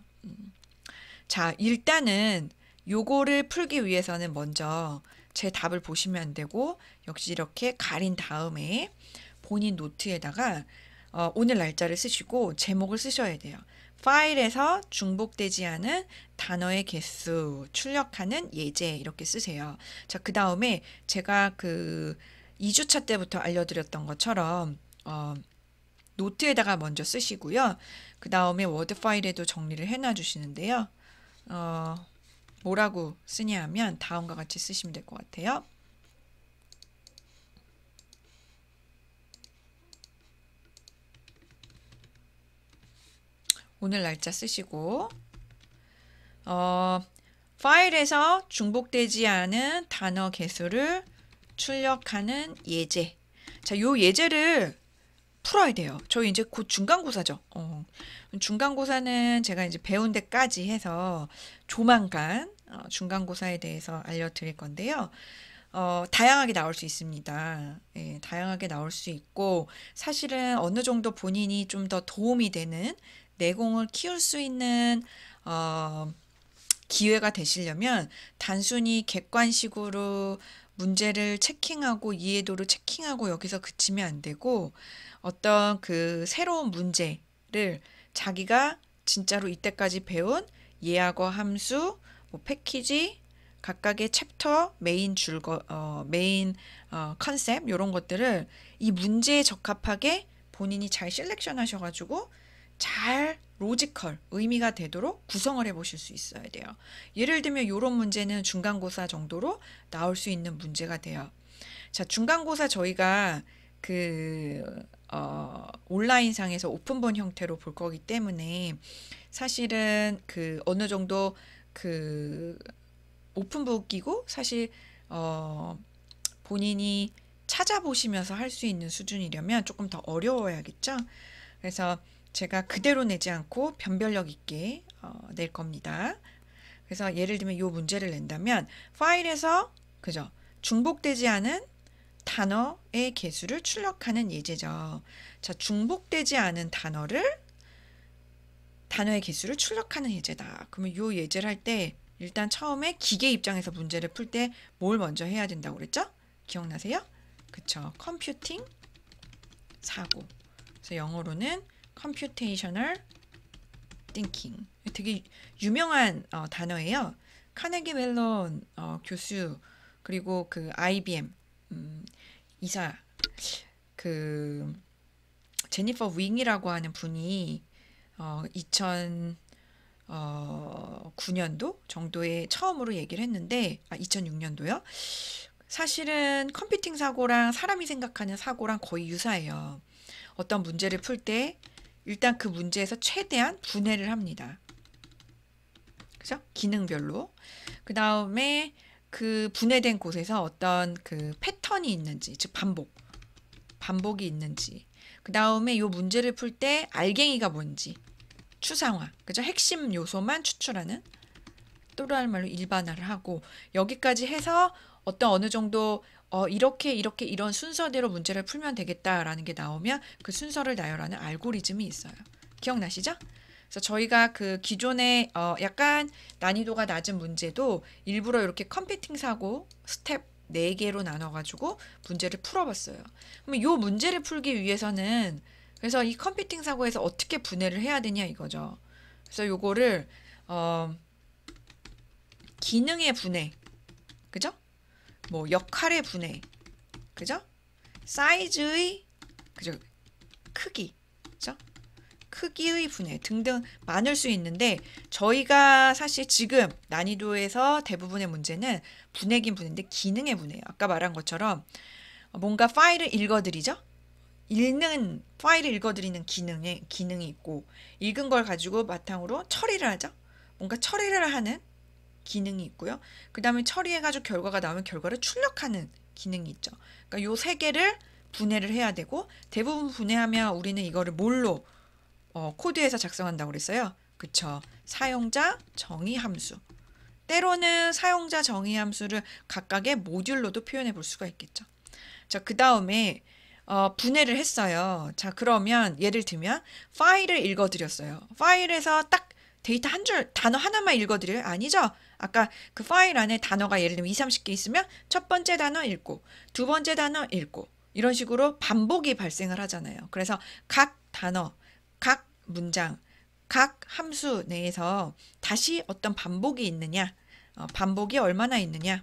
자, 일단은 요거를 풀기 위해서는 먼저 제 답을 보시면 안 되고, 역시 이렇게 가린 다음에 본인 노트에다가 오늘 날짜를 쓰시고 제목을 쓰셔야 돼요. 파일에서 중복되지 않은 단어의 개수, 출력하는 예제 이렇게 쓰세요. 자, 그 다음에 제가 그 2주차 때부터 알려드렸던 것처럼 노트에다가 먼저 쓰시고요. 그 다음에 워드 파일에도 정리를 해놔 주시는데요. 뭐라고 쓰냐 하면 다음과 같이 쓰시면 될 것 같아요. 오늘 날짜 쓰시고 파일에서 중복되지 않은 단어 개수를 출력하는 예제. 자, 요 예제를 풀어야 돼요. 저희 이제 곧 중간고사죠. 중간고사는 제가 이제 배운 데까지 해서 조만간 중간고사에 대해서 알려드릴 건데요. 다양하게 나올 수 있습니다. 예, 다양하게 나올 수 있고, 사실은 어느 정도 본인이 좀 더 도움이 되는 내공을 키울 수 있는 기회가 되시려면 단순히 객관식으로 문제를 체킹하고 이해도를 체킹하고 여기서 그치면 안 되고, 어떤 그 새로운 문제를 자기가 진짜로 이때까지 배운 예하고 함수, 뭐 패키지, 각각의 챕터, 메인 컨셉 이런 것들을 이 문제에 적합하게 본인이 잘 셀렉션 하셔가지고 잘 로지컬, 의미가 되도록 구성을 해보실 수 있어야 돼요. 예를 들면 이런 문제는 중간고사 정도로 나올 수 있는 문제가 돼요. 자, 중간고사 저희가 온라인상에서 오픈본 형태로 볼 거기 때문에 사실은 어느 정도 오픈북이고 사실 본인이 찾아보시면서 할 수 있는 수준이려면 조금 더 어려워야겠죠. 그래서 제가 그대로 내지 않고 변별력 있게 낼 겁니다. 그래서 예를 들면 이 문제를 낸다면 파일에서 그죠? 중복되지 않은 단어의 개수를 출력하는 예제죠. 자, 중복되지 않은 단어의 개수를 출력하는 예제다. 그러면 이 예제를 할 때 일단 처음에 기계 입장에서 문제를 풀 때 뭘 먼저 해야 된다고 그랬죠? 기억나세요? 그쵸? 컴퓨팅 사고. 그래서 영어로는 computational thinking. 되게 유명한 단어예요. 카네기 멜론 교수, 그리고 IBM 이사 제니퍼 윙이라고 하는 분이 2009년도 정도에 처음으로 얘기를 했는데, 2006년도요. 사실은 컴퓨팅 사고랑 사람이 생각하는 사고랑 거의 유사해요. 어떤 문제를 풀 때 일단 그 문제에서 최대한 분해를 합니다. 그죠? 기능별로. 그 다음에 그 분해된 곳에서 어떤 패턴이 있는지, 즉 반복이 있는지. 그 다음에 이 문제를 풀 때 알갱이가 뭔지, 추상화, 그죠? 핵심 요소만 추출하는, 또르할 말로 일반화를 하고, 여기까지 해서 어느 정도 이렇게 이런 순서대로 문제를 풀면 되겠다라는 게 나오면 그 순서를 나열하는 알고리즘이 있어요. 기억나시죠? 그래서 저희가 그 기존에 약간 난이도가 낮은 문제도 일부러 이렇게 컴퓨팅 사고 스텝 4개로 나눠가지고 문제를 풀어봤어요. 그러면 이 문제를 풀기 위해서는 그래서 이 컴퓨팅 사고에서 어떻게 분해를 해야 되냐 이거죠. 그래서 요거를 기능의 분해, 그죠? 뭐 역할의 분해, 그죠? 사이즈의, 그죠? 크기, 그죠? 크기의 분해 등등 많을 수 있는데 저희가 사실 지금 난이도에서 대부분의 문제는 분해긴 분해인데 기능의 분해예요. 아까 말한 것처럼 뭔가 파일을 읽어드리죠? 파일을 읽어드리는 기능이 있고 읽은 걸 가지고 바탕으로 처리를 하죠. 뭔가 처리를 하는 기능이 있고요. 그 다음에 처리해가지고 결과가 나오면 결과를 출력하는 기능이 있죠. 그러니까 요 세 개를 분해를 해야 되고 대부분 분해하면 우리는 이거를 뭘로 코드에서 작성한다고 그랬어요. 그쵸. 사용자 정의 함수. 때로는 사용자 정의 함수를 각각의 모듈로도 표현해 볼 수가 있겠죠. 자, 그 다음에 분해를 했어요. 자, 그러면 예를 들면 파일을 읽어드렸어요. 파일에서 딱 데이터 한 줄, 단어 하나만 읽어드려요? 아니죠? 아까 그 파일 안에 단어가 예를 들면 20, 30개 있으면 첫 번째 단어 읽고, 두 번째 단어 읽고, 이런 식으로 반복이 발생을 하잖아요. 그래서 각 단어, 각 문장, 각 함수 내에서 다시 어떤 반복이 있느냐, 반복이 얼마나 있느냐,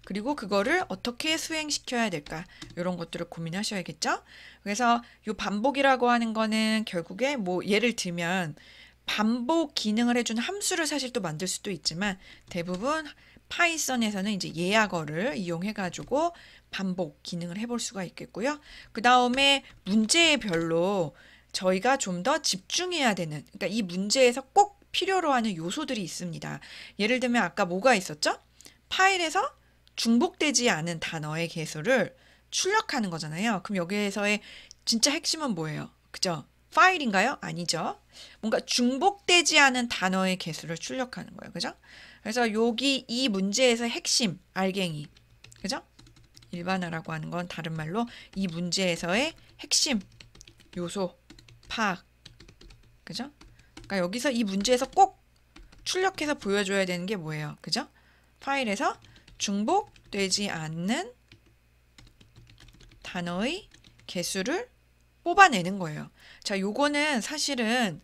그리고 그거를 어떻게 수행시켜야 될까, 이런 것들을 고민하셔야겠죠. 그래서 이 반복이라고 하는 거는 결국에 뭐 예를 들면 반복 기능을 해주는 함수를 사실 또 만들 수도 있지만 대부분 파이썬에서는 이제 예약어를 이용해가지고 반복 기능을 해볼 수가 있겠고요. 그 다음에 문제별로 저희가 좀 더 집중해야 되는, 그러니까 이 문제에서 꼭 필요로 하는 요소들이 있습니다. 예를 들면 아까 뭐가 있었죠? 파일에서 중복되지 않은 단어의 개수를 출력하는 거잖아요. 그럼 여기에서의 진짜 핵심은 뭐예요? 그죠? 파일인가요? 아니죠. 뭔가 중복되지 않은 단어의 개수를 출력하는 거예요. 그죠? 그래서 여기 이 문제에서 핵심, 알갱이. 그죠? 일반화라고 하는 건 다른 말로 이 문제에서의 핵심, 요소, 파악. 그죠? 그러니까 여기서 이 문제에서 꼭 출력해서 보여줘야 되는 게 뭐예요? 그죠? 파일에서 중복되지 않는 단어의 개수를 뽑아내는 거예요. 자, 요거는 사실은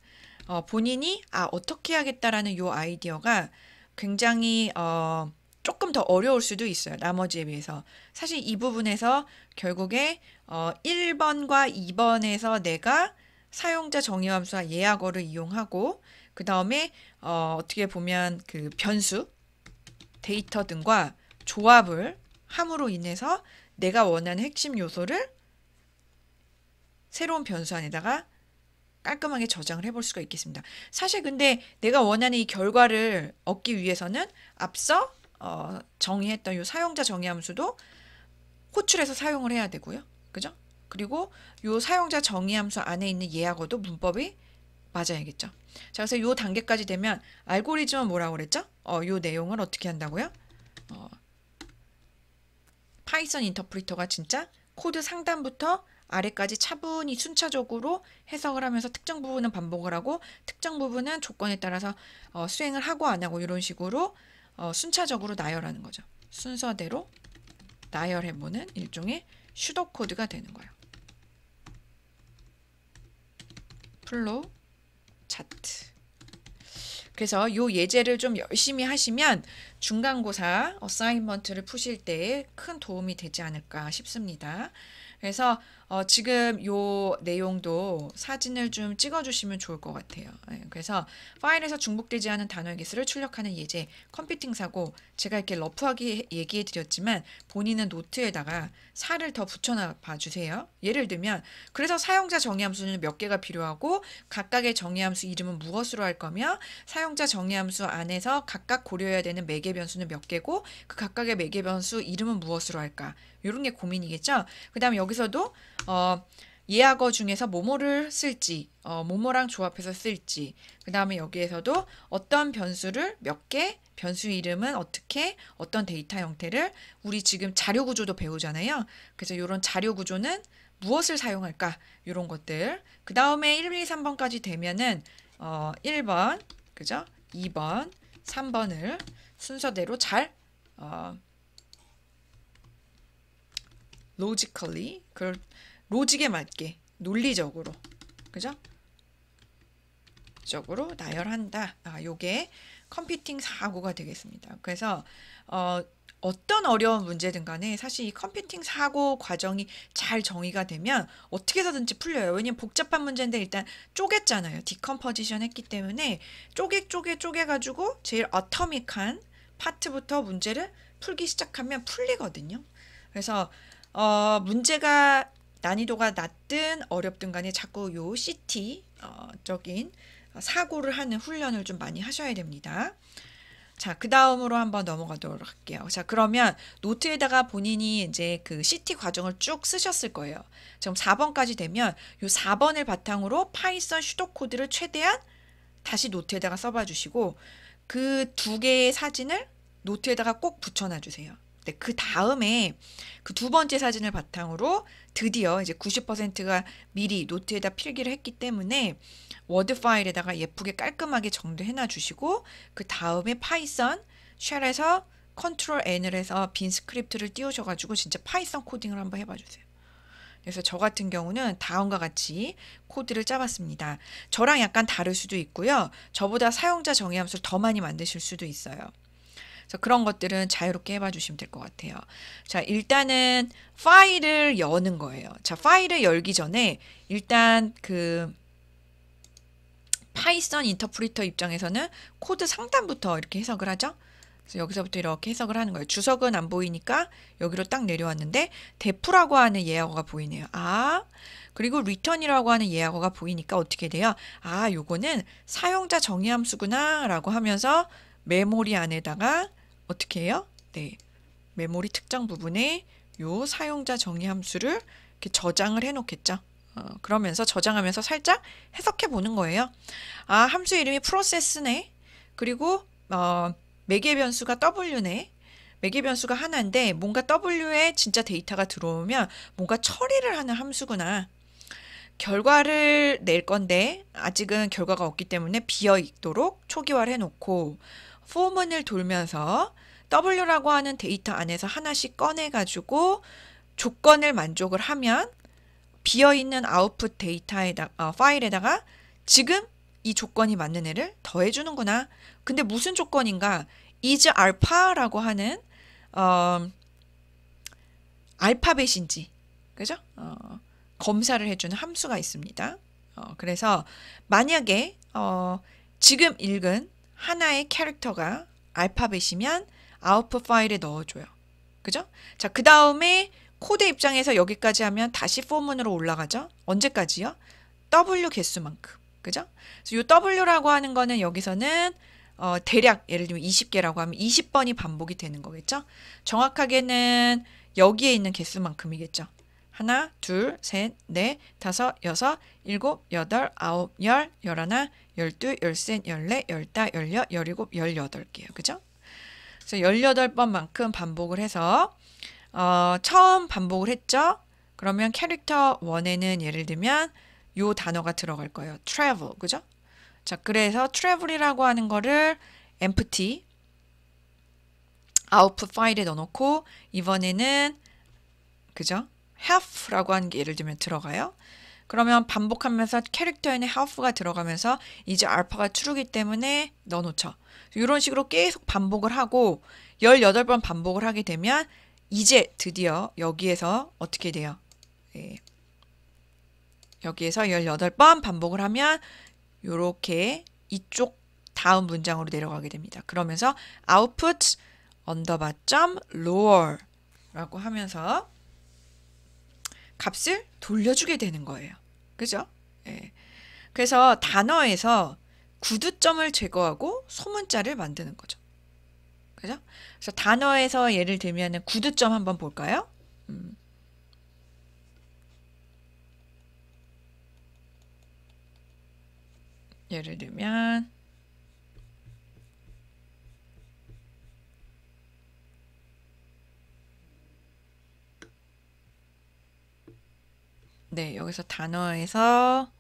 본인이 어떻게 하겠다라는 요 아이디어가 굉장히 조금 더 어려울 수도 있어요. 나머지에 비해서. 사실 이 부분에서 결국에 1번과 2번에서 내가 사용자 정의함수와 예약어를 이용하고 그 다음에 어떻게 보면 그 변수, 데이터 등과 조합을 함으로 인해서 내가 원하는 핵심 요소를 새로운 변수 안에다가 깔끔하게 저장을 해볼 수가 있겠습니다. 사실 근데 내가 원하는 이 결과를 얻기 위해서는 앞서 정의했던 이 사용자 정의 함수도 호출해서 사용을 해야 되고요. 그죠? 그리고 이 사용자 정의 함수 안에 있는 예약어도 문법이 맞아야겠죠. 자, 그래서 이 단계까지 되면 알고리즘은 뭐라고 그랬죠? 이 내용을 어떻게 한다고요? 파이썬 인터프리터가 진짜 코드 상단부터 아래까지 차분히 순차적으로 해석을 하면서 특정 부분은 반복을 하고 특정 부분은 조건에 따라서 수행을 하고 안 하고 이런 식으로 순차적으로 나열하는 거죠. 순서대로 나열해보는 일종의 슈도 코드가 되는 거예요. 플로우 차트. 그래서 요 예제를 좀 열심히 하시면 중간고사 어사인먼트를 푸실 때에 큰 도움이 되지 않을까 싶습니다. 그래서 지금 요 내용도 사진을 좀 찍어주시면 좋을 것 같아요. 그래서 파일에서 중복되지 않은 단어의 개수를 출력하는 예제, 컴퓨팅 사고, 제가 이렇게 러프하게 얘기해 드렸지만 본인은 노트에다가 살을 더 붙여 봐 주세요. 예를 들면 그래서 사용자 정의함수는 몇 개가 필요하고 각각의 정의함수 이름은 무엇으로 할 거며 사용자 정의함수 안에서 각각 고려해야 되는 매개 변수는 몇 개고 그 각각의 매개 변수 이름은 무엇으로 할까? 이런 게 고민이겠죠. 그 다음에 여기서도 예약어 중에서 뭐뭐를 쓸지, 뭐뭐랑 조합해서 쓸지, 그 다음에 여기에서도 어떤 변수를 몇 개, 변수 이름은 어떻게, 어떤 데이터 형태를, 우리 지금 자료 구조도 배우잖아요. 그래서 이런 자료 구조는 무엇을 사용할까? 이런 것들. 그 다음에 1, 2, 3번까지 되면은 1번, 그죠? 2번, 3번을 순서대로 잘 logically, 그 로직에 맞게 논리적으로, 그죠? 적으로 나열한다. 요게 컴퓨팅 사고가 되겠습니다. 그래서 어떤 어려운 문제든 간에 사실 이 컴퓨팅 사고 과정이 잘 정의가 되면 어떻게 해서든지 풀려요. 왜냐면 복잡한 문제인데 일단 쪼갰잖아요. 디컴포지션 했기 때문에 쪼개가지고 제일 어터믹한 파트부터 문제를 풀기 시작하면 풀리거든요. 그래서 문제가 난이도가 낮든 어렵든 간에 자꾸 요 CT 적인 사고를 하는 훈련을 좀 많이 하셔야 됩니다. 자, 그 다음으로 한번 넘어가도록 할게요. 자, 그러면 노트에다가 본인이 이제 그 CT 과정을 쭉 쓰셨을 거예요. 지금 4번까지 되면 요 4번을 바탕으로 파이썬 슈도 코드를 최대한 다시 노트에다가 써봐 주시고 그 두 개의 사진을 노트에다가 꼭 붙여놔 주세요. 네, 그 다음에 그 두 번째 사진을 바탕으로 드디어 이제 90%가 미리 노트에다 필기를 했기 때문에 워드 파일에다가 예쁘게 깔끔하게 정리해놔 주시고 그 다음에 파이썬 쉘에서 컨트롤 N을 해서 빈 스크립트를 띄우셔가지고 진짜 파이썬 코딩을 한번 해봐 주세요. 그래서 저 같은 경우는 다음과 같이 코드를 짜봤습니다. 저랑 약간 다를 수도 있고요. 저보다 사용자 정의 함수를 더 많이 만드실 수도 있어요. 그래서 그런 것들은 자유롭게 해봐 주시면 될 것 같아요. 자, 일단은 파일을 여는 거예요. 자, 파일을 열기 전에 일단 그 파이썬 인터프리터 입장에서는 코드 상단부터 이렇게 해석을 하죠. 그래서 여기서부터 이렇게 해석을 하는 거예요. 주석은 안 보이니까 여기로 딱 내려왔는데 def라고 하는 예약어가 보이네요. 그리고 return이라고 하는 예약어가 보이니까 어떻게 돼요? 요거는 사용자 정의 함수구나 라고 하면서 메모리 안에다가 어떻게 해요? 네, 메모리 특정 부분에 요 사용자 정의 함수를 이렇게 저장을 해 놓겠죠. 그러면서 저장하면서 살짝 해석해 보는 거예요. 함수 이름이 프로세스네. 그리고 매개 변수가 W네. 매개 변수가 하나인데 뭔가 W에 진짜 데이터가 들어오면 뭔가 처리를 하는 함수구나. 결과를 낼 건데 아직은 결과가 없기 때문에 비어 있도록 초기화를 해놓고 포문을 돌면서 W라고 하는 데이터 안에서 하나씩 꺼내가지고 조건을 만족을 하면 비어있는 아웃풋 파일에다가 지금 이 조건이 맞는 애를 더해주는구나. 근데 무슨 조건인가? is alpha라고 하는 알파벳인지, 그죠? 검사를 해주는 함수가 있습니다. 그래서 만약에 지금 읽은 하나의 캐릭터가 알파벳이면 아웃풋 파일에 넣어줘요. 그죠? 자, 그 다음에 코드 입장에서 여기까지 하면 다시 포문으로 올라가죠. 언제까지요? W 개수만큼. 그죠? 그래서 이 W라고 하는 거는 여기서는 대략 예를 들면 20개라고 하면 20번이 반복이 되는 거겠죠? 정확하게는 여기에 있는 개수만큼이겠죠. 하나, 둘, 셋, 넷, 다섯, 여섯, 일곱, 여덟, 아홉, 열, 열하나, 열둘, 열셋, 열넷, 열다, 열여, 열일곱, 18개요. 그죠? 그래서 18번만큼 반복을 해서 처음 반복을 했죠? 그러면 캐릭터 1에는 예를 들면 요 단어가 들어갈 거예요. travel, 그죠? 자, 그래서 travel이라고 하는 거를 empty output 파일에 넣어놓고 이번에는 그죠? half라고 하는 게 예를 들면 들어가요. 그러면 반복하면서 캐릭터에는 half가 들어가면서 이제 알파가 true이기 때문에 넣어놓죠. 이런 식으로 계속 반복을 하고 18번 반복을 하게 되면 이제 드디어 여기에서 어떻게 돼요? 예. 여기에서 18번 반복을 하면 이렇게 이쪽 다음 문장으로 내려가게 됩니다. 그러면서 output 언더바 점 lower 라고 하면서 값을 돌려주게 되는 거예요. 그죠? 예. 그래서 단어에서 구두점을 제거하고 소문자를 만드는 거죠. 그죠? 그래서 단어에서 예를 들면 구두점 한번 볼까요? 예를 들면 네, 여기서 단어에서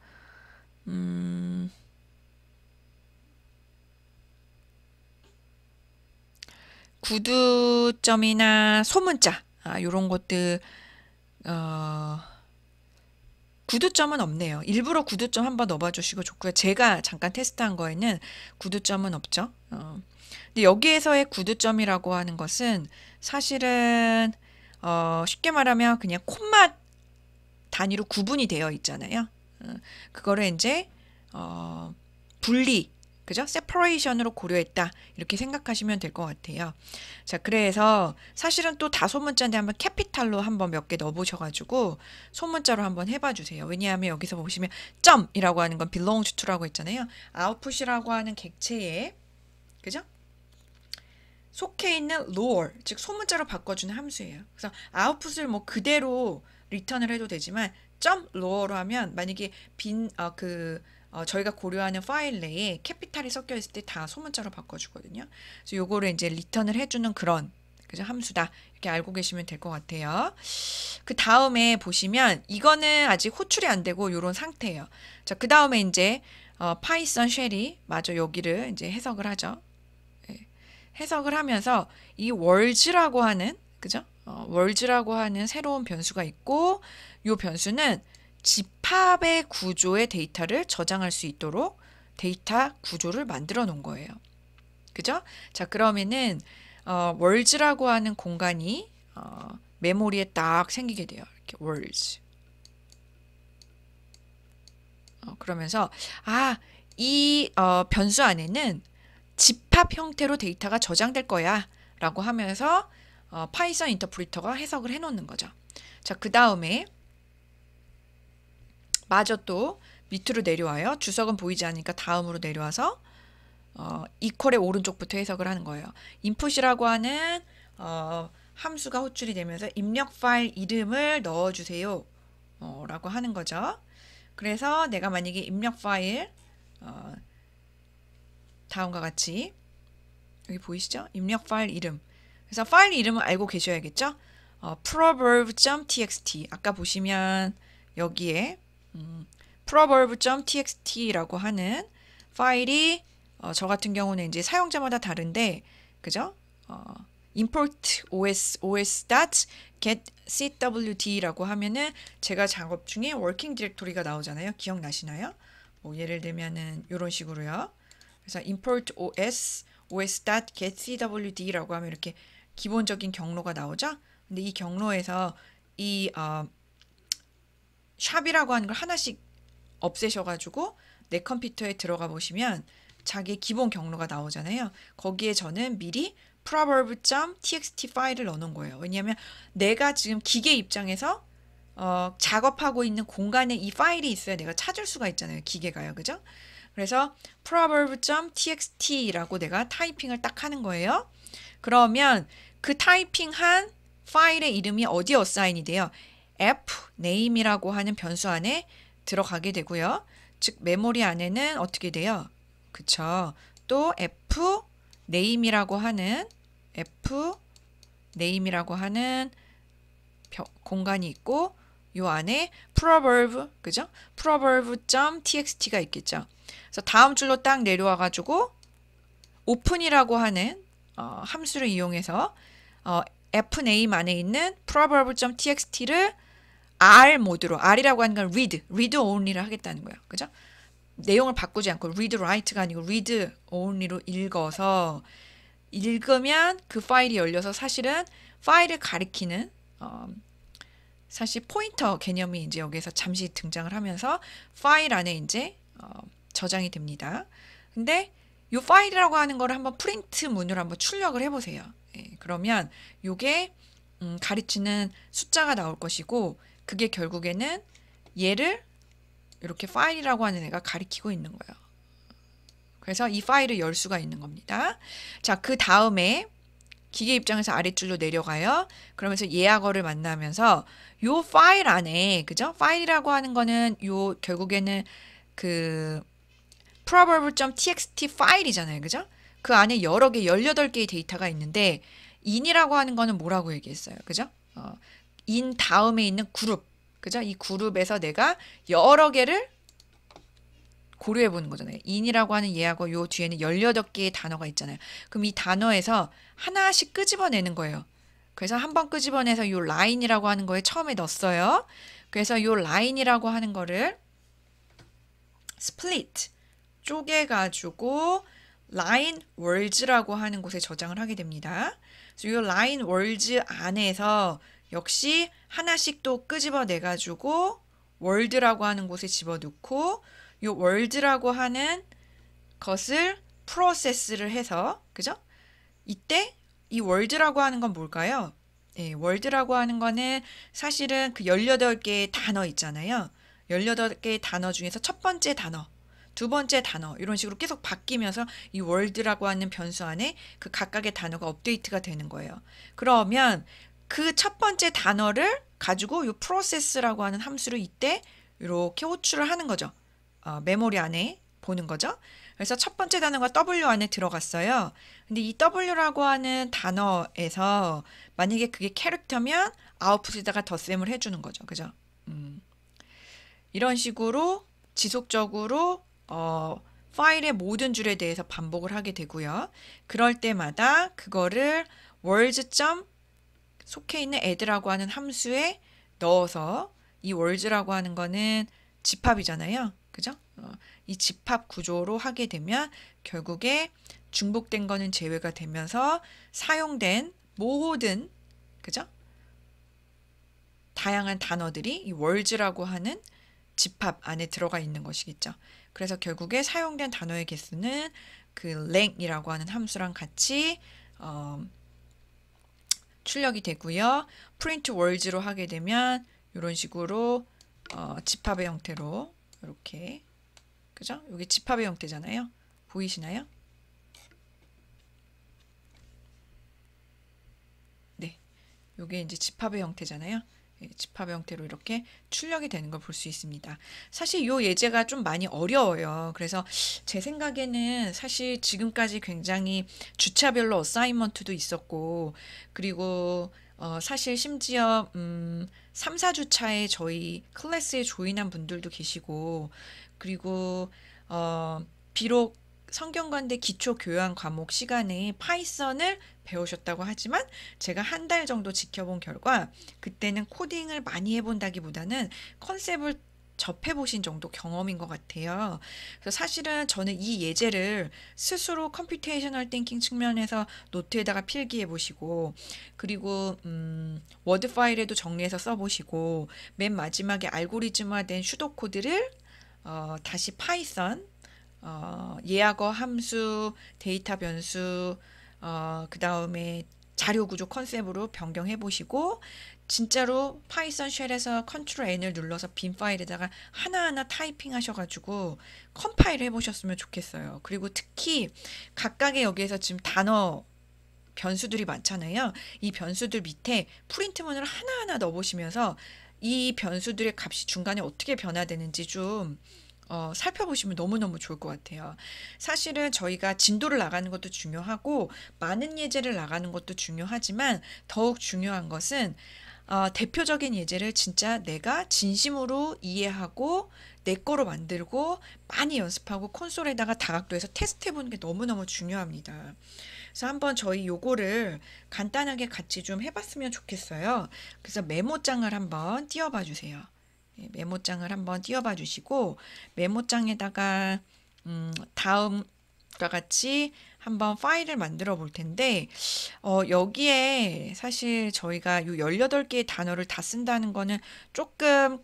구두점이나 소문자 요런 것들 구두점은 없네요. 일부러 구두점 한번 넣어봐 주시고 좋고요. 제가 잠깐 테스트한 거에는 구두점은 없죠. 근데 여기에서의 구두점이라고 하는 것은 사실은 쉽게 말하면 그냥 콤마 단위로 구분이 되어 있잖아요. 그거를 이제 분리, 그죠? separation으로 고려했다. 이렇게 생각하시면 될 것 같아요. 자, 그래서 사실은 또 다소문자인데 한번 캐피탈로 한번 몇 개 넣어보셔가지고 소문자로 한번 해봐 주세요. 왜냐하면 여기서 보시면 점이라고 하는 건 belongs to라고 했잖아요. output이라고 하는 객체에, 그죠? 속해 있는 lower, 즉 소문자로 바꿔주는 함수예요. 그래서 output을 뭐 그대로 리턴을 해도 되지만 점 lower로 하면 만약에 저희가 고려하는 파일 내에 캐피탈이 섞여 있을 때 다 소문자로 바꿔주거든요. 그래서 요거를 이제 리턴을 해주는 그런 그죠? 함수다. 이렇게 알고 계시면 될 것 같아요. 그 다음에 보시면 이거는 아직 호출이 안 되고 요런 상태예요. 자, 그 다음에 이제 파이썬 쉘이 마저 여기를 이제 해석을 하죠. 해석을 하면서 이 월즈라고 하는 그죠? 월즈라고 하는 새로운 변수가 있고 이 변수는 집합의 구조의 데이터를 저장할 수 있도록 데이터 구조를 만들어 놓은 거예요. 그죠? 자, 그러면은 월즈라고 하는 공간이 메모리에 딱 생기게 돼요. 이렇게 월즈. 그러면서 이 변수 안에는 집합 형태로 데이터가 저장될 거야 라고 하면서 파이썬 인터프리터가 해석을 해 놓는 거죠. 자, 그 다음에 마저 또 밑으로 내려와요. 주석은 보이지 않으니까 다음으로 내려와서 이퀄의 오른쪽부터 해석을 하는 거예요. 인풋이라고 하는 함수가 호출이 되면서 입력 파일 이름을 넣어주세요 라고 하는 거죠. 그래서 내가 만약에 입력 파일 다음과 같이 여기 보이시죠? 입력 파일 이름. 그래서 파일 이름을 알고 계셔야겠죠? proverb.txt 아까 보시면 여기에 proverb.txt라고 하는 파일이 저 같은 경우는 이제 사용자마다 다른데 그죠? import os.get.cwd라고 하면은 제가 작업 중에 working directory가 나오잖아요. 기억나시나요? 뭐 예를 들면은 이런 식으로요. 그래서 import os.get.cwd라고 하면 이렇게 기본적인 경로가 나오죠. 근데 이 경로에서 이 샵이라고 하는 걸 하나씩 없애셔가지고 내 컴퓨터에 들어가 보시면 자기 기본 경로가 나오잖아요. 거기에 저는 미리 proverb.txt 파일을 넣어놓은 거예요. 왜냐하면 내가 지금 기계 입장에서 작업하고 있는 공간에 이 파일이 있어야 내가 찾을 수가 있잖아요. 기계가요. 그죠? 그래서 proverb.txt라고 내가 타이핑을 딱 하는 거예요. 그러면 그 타이핑한 파일의 이름이 어디에 어사인이 돼요? fname이라고 하는 변수 안에 들어가게 되고요. 즉 메모리 안에는 어떻게 돼요? 그쵸? 또 fname이라고 하는 공간이 있고 요 안에 proverb 그죠? proverb.txt가 있겠죠. 그래서 다음 줄로 딱 내려와 가지고 open이라고 하는 함수를 이용해서 fname 안에 있는 proverb.txt를 R 모드로 R이라고 하는 건 read only를 하겠다는 거예요. 그죠? 내용을 바꾸지 않고 read write가 아니고 read only로 읽어서 읽으면 그 파일이 열려서 사실은 파일을 가리키는 사실 포인터 개념이 이제 여기서 잠시 등장을 하면서 파일 안에 이제 저장이 됩니다. 근데 이 파일이라고 하는 거를 한번 프린트 문으로 한번 출력을 해보세요. 예, 그러면 이게 가르치는 숫자가 나올 것이고 그게 결국에는 얘를 이렇게 파일이라고 하는 애가 가리키고 있는 거예요. 그래서 이 파일을 열 수가 있는 겁니다. 자, 그 다음에 기계 입장에서 아래줄로 내려가요. 그러면서 얘하고를 만나면서 요 파일 안에 그죠? 파일이라고 하는 거는 요 결국에는 그 proverb.txt 파일이잖아요. 그죠? 그 안에 여러 개 18개의 데이터가 있는데 in이라고 하는 거는 뭐라고 얘기했어요. 그죠? in 다음에 있는 그룹. 그죠? 이 그룹에서 내가 여러 개를 고려해 보는 거잖아요. in이라고 하는 얘하고 요 뒤에는 18개의 단어가 있잖아요. 그럼 이 단어에서 하나씩 끄집어내는 거예요. 그래서 한번 끄집어내서 요 line이라고 하는 거에 처음에 넣었어요. 그래서 요 line이라고 하는 거를 split 쪼개가지고 line words라고 하는 곳에 저장을 하게 됩니다. 그래서 이 line words 안에서 역시 하나씩 또 끄집어내가지고 word라고 하는 곳에 집어넣고 이 word라고 하는 것을 프로세스를 해서 그죠? 이때 이 word라고 하는 건 뭘까요? 예, word라고 하는 거는 사실은 그 18개의 단어 있잖아요. 18개의 단어 중에서 첫 번째 단어, 두 번째 단어 이런 식으로 계속 바뀌면서 이 word라고 하는 변수 안에 그 각각의 단어가 업데이트가 되는 거예요. 그러면 그 첫 번째 단어를 가지고 이 process라고 하는 함수를 이때 이렇게 호출을 하는 거죠. 메모리 안에 보는 거죠. 그래서 첫 번째 단어가 W 안에 들어갔어요. 근데 이 W라고 하는 단어에서 만약에 그게 캐릭터면 아웃풋에다가 덧셈을 해주는 거죠. 그죠? 이런 식으로 지속적으로 파일의 모든 줄에 대해서 반복을 하게 되고요. 그럴 때마다 그거를 words. 속해 있는 add라고 하는 함수에 넣어서 이 words라고 하는 거는 집합이잖아요. 그죠? 이 집합 구조로 하게 되면 결국에 중복된 거는 제외가 되면서 사용된 모든 그죠? 다양한 단어들이 이 words라고 하는 집합 안에 들어가 있는 것이겠죠. 그래서 결국에 사용된 단어의 개수는 그 length이라고 하는 함수랑 같이 출력이 되고요. print words로 하게 되면 이런 식으로 집합의 형태로 이렇게 그죠? 여기 집합의 형태잖아요. 보이시나요? 네, 이게 이제 집합의 형태잖아요. 집합의 형태로 이렇게 출력이 되는 걸 볼 수 있습니다. 사실 이 예제가 좀 많이 어려워요. 그래서 제 생각에는 사실 지금까지 굉장히 주차별로 어사이먼트도 있었고 그리고 사실 심지어 3, 4주차에 저희 클래스에 조인한 분들도 계시고 그리고 비록 성균관대 기초교양 과목 시간에 파이썬을 배우셨다고 하지만 제가 한 달 정도 지켜본 결과 그때는 코딩을 많이 해본다기보다는 컨셉을 접해보신 정도 경험인 것 같아요. 그래서 사실은 저는 이 예제를 스스로 컴퓨테이셔널 띵킹 측면에서 노트에다가 필기해 보시고 그리고 워드 파일에도 정리해서 써보시고 맨 마지막에 알고리즘화된 슈도 코드를 다시 파이썬 예하거 함수, 데이터 변수, 그 다음에 자료 구조 컨셉으로 변경해 보시고 진짜로 파이썬 쉘에서 컨트롤 N을 눌러서 빈 파일에다가 하나하나 타이핑 하셔가지고 컴파일 해보셨으면 좋겠어요. 그리고 특히 각각의 여기에서 지금 단어 변수들이 많잖아요. 이 변수들 밑에 프린트문을 하나하나 넣어보시면서 이 변수들의 값이 중간에 어떻게 변화되는지 좀 살펴보시면 너무너무 좋을 것 같아요. 사실은 저희가 진도를 나가는 것도 중요하고 많은 예제를 나가는 것도 중요하지만 더욱 중요한 것은 대표적인 예제를 진짜 내가 진심으로 이해하고 내 거로 만들고 많이 연습하고 콘솔에다가 다각도에서 테스트해 보는 게 너무너무 중요합니다. 그래서 한번 저희 요거를 간단하게 같이 좀 해봤으면 좋겠어요. 그래서 메모장을 한번 띄워봐 주세요. 메모장을 한번 띄워봐 주시고 메모장에다가 다음과 같이 한번 파일을 만들어 볼 텐데 여기에 사실 저희가 요 18개의 단어를 다 쓴다는 거는 조금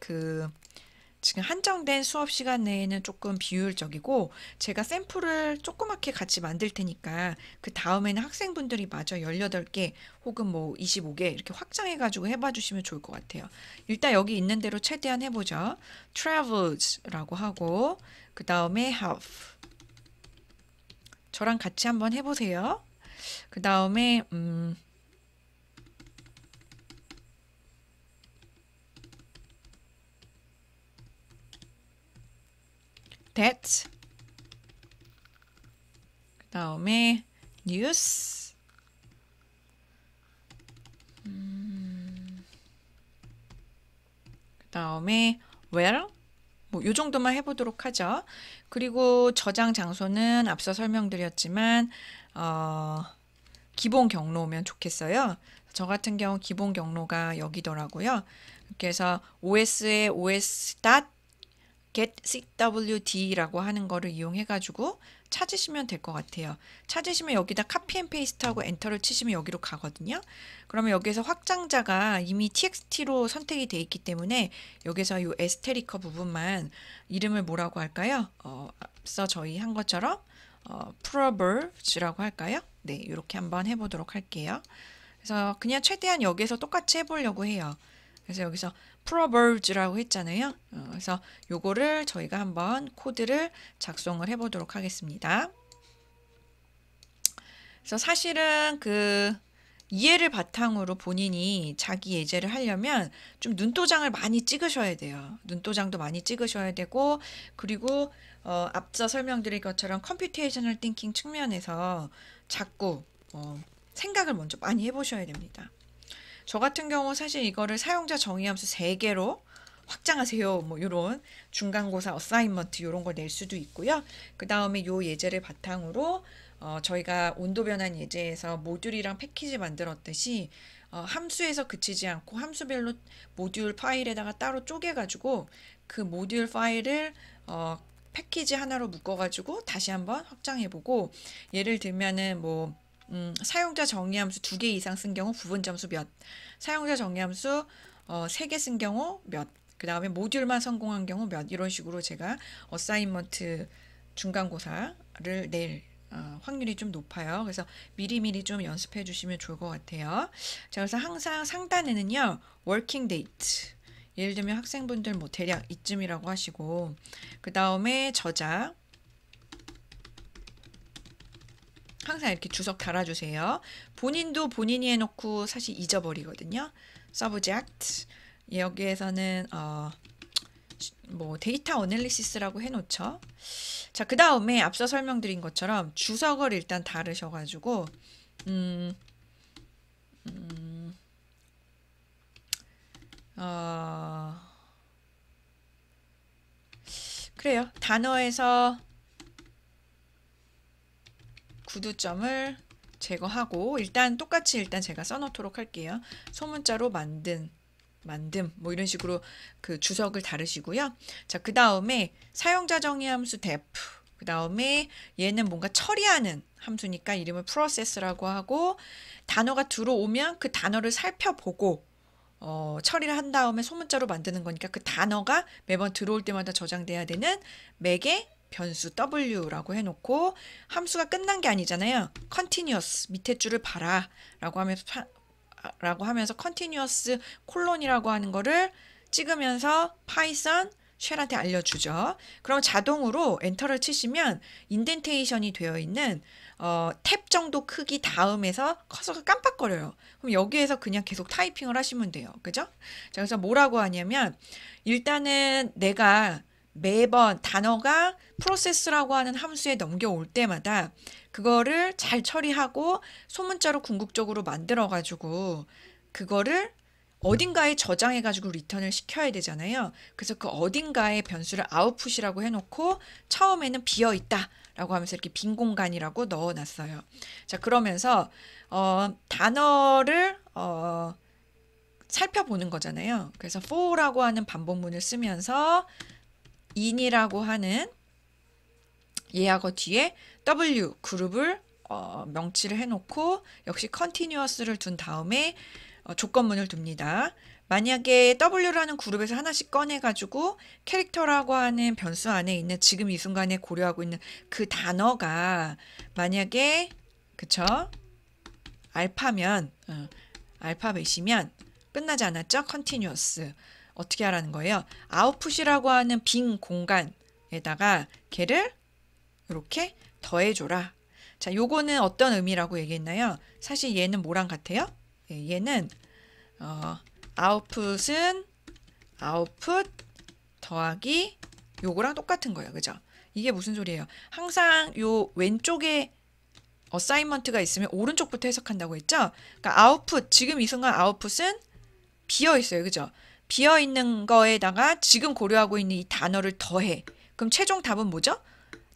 지금 한정된 수업 시간 내에는 조금 비효율적이고 제가 샘플을 조그맣게 같이 만들 테니까 그 다음에는 학생분들이 마저 18개 혹은 뭐 25개 이렇게 확장해 가지고 해봐 주시면 좋을 것 같아요. 일단 여기 있는 대로 최대한 해보죠. travels라고 하고 그 다음에 have 저랑 같이 한번 해보세요. 그 다음에 that 다음에 news, 그다음에 where, 뭐 요 정도만 해보도록 하죠. 그리고 저장 장소는 앞서 설명드렸지만 기본 경로면 좋겠어요. 저 같은 경우 기본 경로가 여기더라고요. 그래서 OS의 os.getCWD라고 하는 거를 이용해 가지고 찾으시면 될 것 같아요. 찾으시면 여기다 카피 앤 페이스트하고 엔터를 치시면 여기로 가거든요. 그러면 여기서 확장자가 이미 txt로 선택이 돼 있기 때문에 여기서 이 에스테리커 부분만 이름을 뭐라고 할까요? 앞서 저희 한 것처럼 proverbs라고 할까요? 네, 이렇게 한번 해보도록 할게요. 그래서 그냥 최대한 여기서 똑같이 해보려고 해요. 그래서 여기서 proverbs라고 했잖아요. 그래서 요거를 저희가 한번 코드를 작성을 해보도록 하겠습니다. 그래서 사실은 그 이해를 바탕으로 본인이 자기 예제를 하려면 좀 눈도장을 많이 찍으셔야 돼요. 눈도장도 많이 찍으셔야 되고, 그리고 앞서 설명드린 것처럼 컴퓨테이셔널 띵킹 측면에서 자꾸 생각을 먼저 많이 해보셔야 됩니다. 저 같은 경우 사실 이거를 사용자 정의함수 3개로 확장하세요. 뭐 이런 중간고사 어사인먼트 이런 걸 낼 수도 있고요. 그 다음에 요 예제를 바탕으로 저희가 온도 변환 예제에서 모듈이랑 패키지 만들었듯이 함수에서 그치지 않고 함수별로 모듈 파일에다가 따로 쪼개가지고 그 모듈 파일을 패키지 하나로 묶어가지고 다시 한번 확장해보고, 예를 들면은 뭐 사용자 정의함수 2개 이상 쓴 경우 부분 점수 몇, 사용자 정의함수 3개 쓴 경우 몇, 그 다음에 모듈만 성공한 경우 몇, 이런 식으로 제가 어사인먼트 중간고사를 낼 확률이 좀 높아요. 그래서 미리미리 좀 연습해 주시면 좋을 것 같아요. 자, 그래서 항상 상단에는요, working date, 예를 들면 학생분들 뭐 대략 이쯤이라고 하시고, 그 다음에 저자, 항상 이렇게 주석 달아주세요. 본인도 본인이 해놓고 사실 잊어버리거든요. subject, 여기에서는 뭐 데이터 어널리시스라고 해놓죠. 자, 그 다음에 앞서 설명드린 것처럼 주석을 일단 다르셔가지고 그래요. 단어에서 구두점을 제거하고 일단 똑같이 일단 제가 써놓도록 할게요. 소문자로 만듦 뭐 이런 식으로 그 주석을 다르시고요. 자, 그 다음에 사용자 정의 함수 def, 그 다음에 얘는 뭔가 처리하는 함수니까 이름을 process라고 하고, 단어가 들어오면 그 단어를 살펴보고 처리를 한 다음에 소문자로 만드는 거니까 그 단어가 매번 들어올 때마다 저장돼야 되는 맥의 변수 w라고 해놓고, 함수가 끝난 게 아니잖아요. continuous, 밑에 줄을 봐라 라고 하면서 continuous 콜론이라고 하는 거를 찍으면서 파이썬 쉘한테 알려주죠. 그럼 자동으로 엔터를 치시면 인덴테이션이 되어 있는 탭 정도 크기 다음에서 커서가 깜빡거려요. 그럼 여기에서 그냥 계속 타이핑을 하시면 돼요. 그죠? 자, 그래서 뭐라고 하냐면, 일단은 내가 매번 단어가 프로세스라고 하는 함수에 넘겨올 때마다 그거를 잘 처리하고 소문자로 궁극적으로 만들어가지고 그거를 어딘가에 저장해가지고 리턴을 시켜야 되잖아요. 그래서 그 어딘가에 변수를 아웃풋이라고 해놓고 처음에는 비어있다 라고 하면서 이렇게 빈 공간이라고 넣어놨어요. 자, 그러면서 단어를 살펴보는 거잖아요. 그래서 for라고 하는 반복문을 쓰면서 in이라고 하는 예약어 뒤에 w 그룹을 명치를 해놓고 역시 continuous를 둔 다음에 조건문을 둡니다. 만약에 w라는 그룹에서 하나씩 꺼내가지고 캐릭터라고 하는 변수 안에 있는 지금 이 순간에 고려하고 있는 그 단어가 만약에 그쵸? 알파면 알파벳이면 끝나지 않았죠? continuous 어떻게 하라는 거예요? 아웃풋이라고 하는 빈 공간에다가 걔를 이렇게 더해줘라. 자, 요거는 어떤 의미라고 얘기했나요? 사실 얘는 뭐랑 같아요? 얘는 아웃풋은 아웃풋 더하기 요거랑 똑같은 거예요. 그죠? 이게 무슨 소리예요? 항상 요 왼쪽에 어사인먼트가 있으면 오른쪽부터 해석한다고 했죠? 그러니까 아웃풋, 지금 이 순간 아웃풋은 비어 있어요. 그죠? 비어 있는 거에다가 지금 고려하고 있는 이 단어를 더해. 그럼 최종 답은 뭐죠?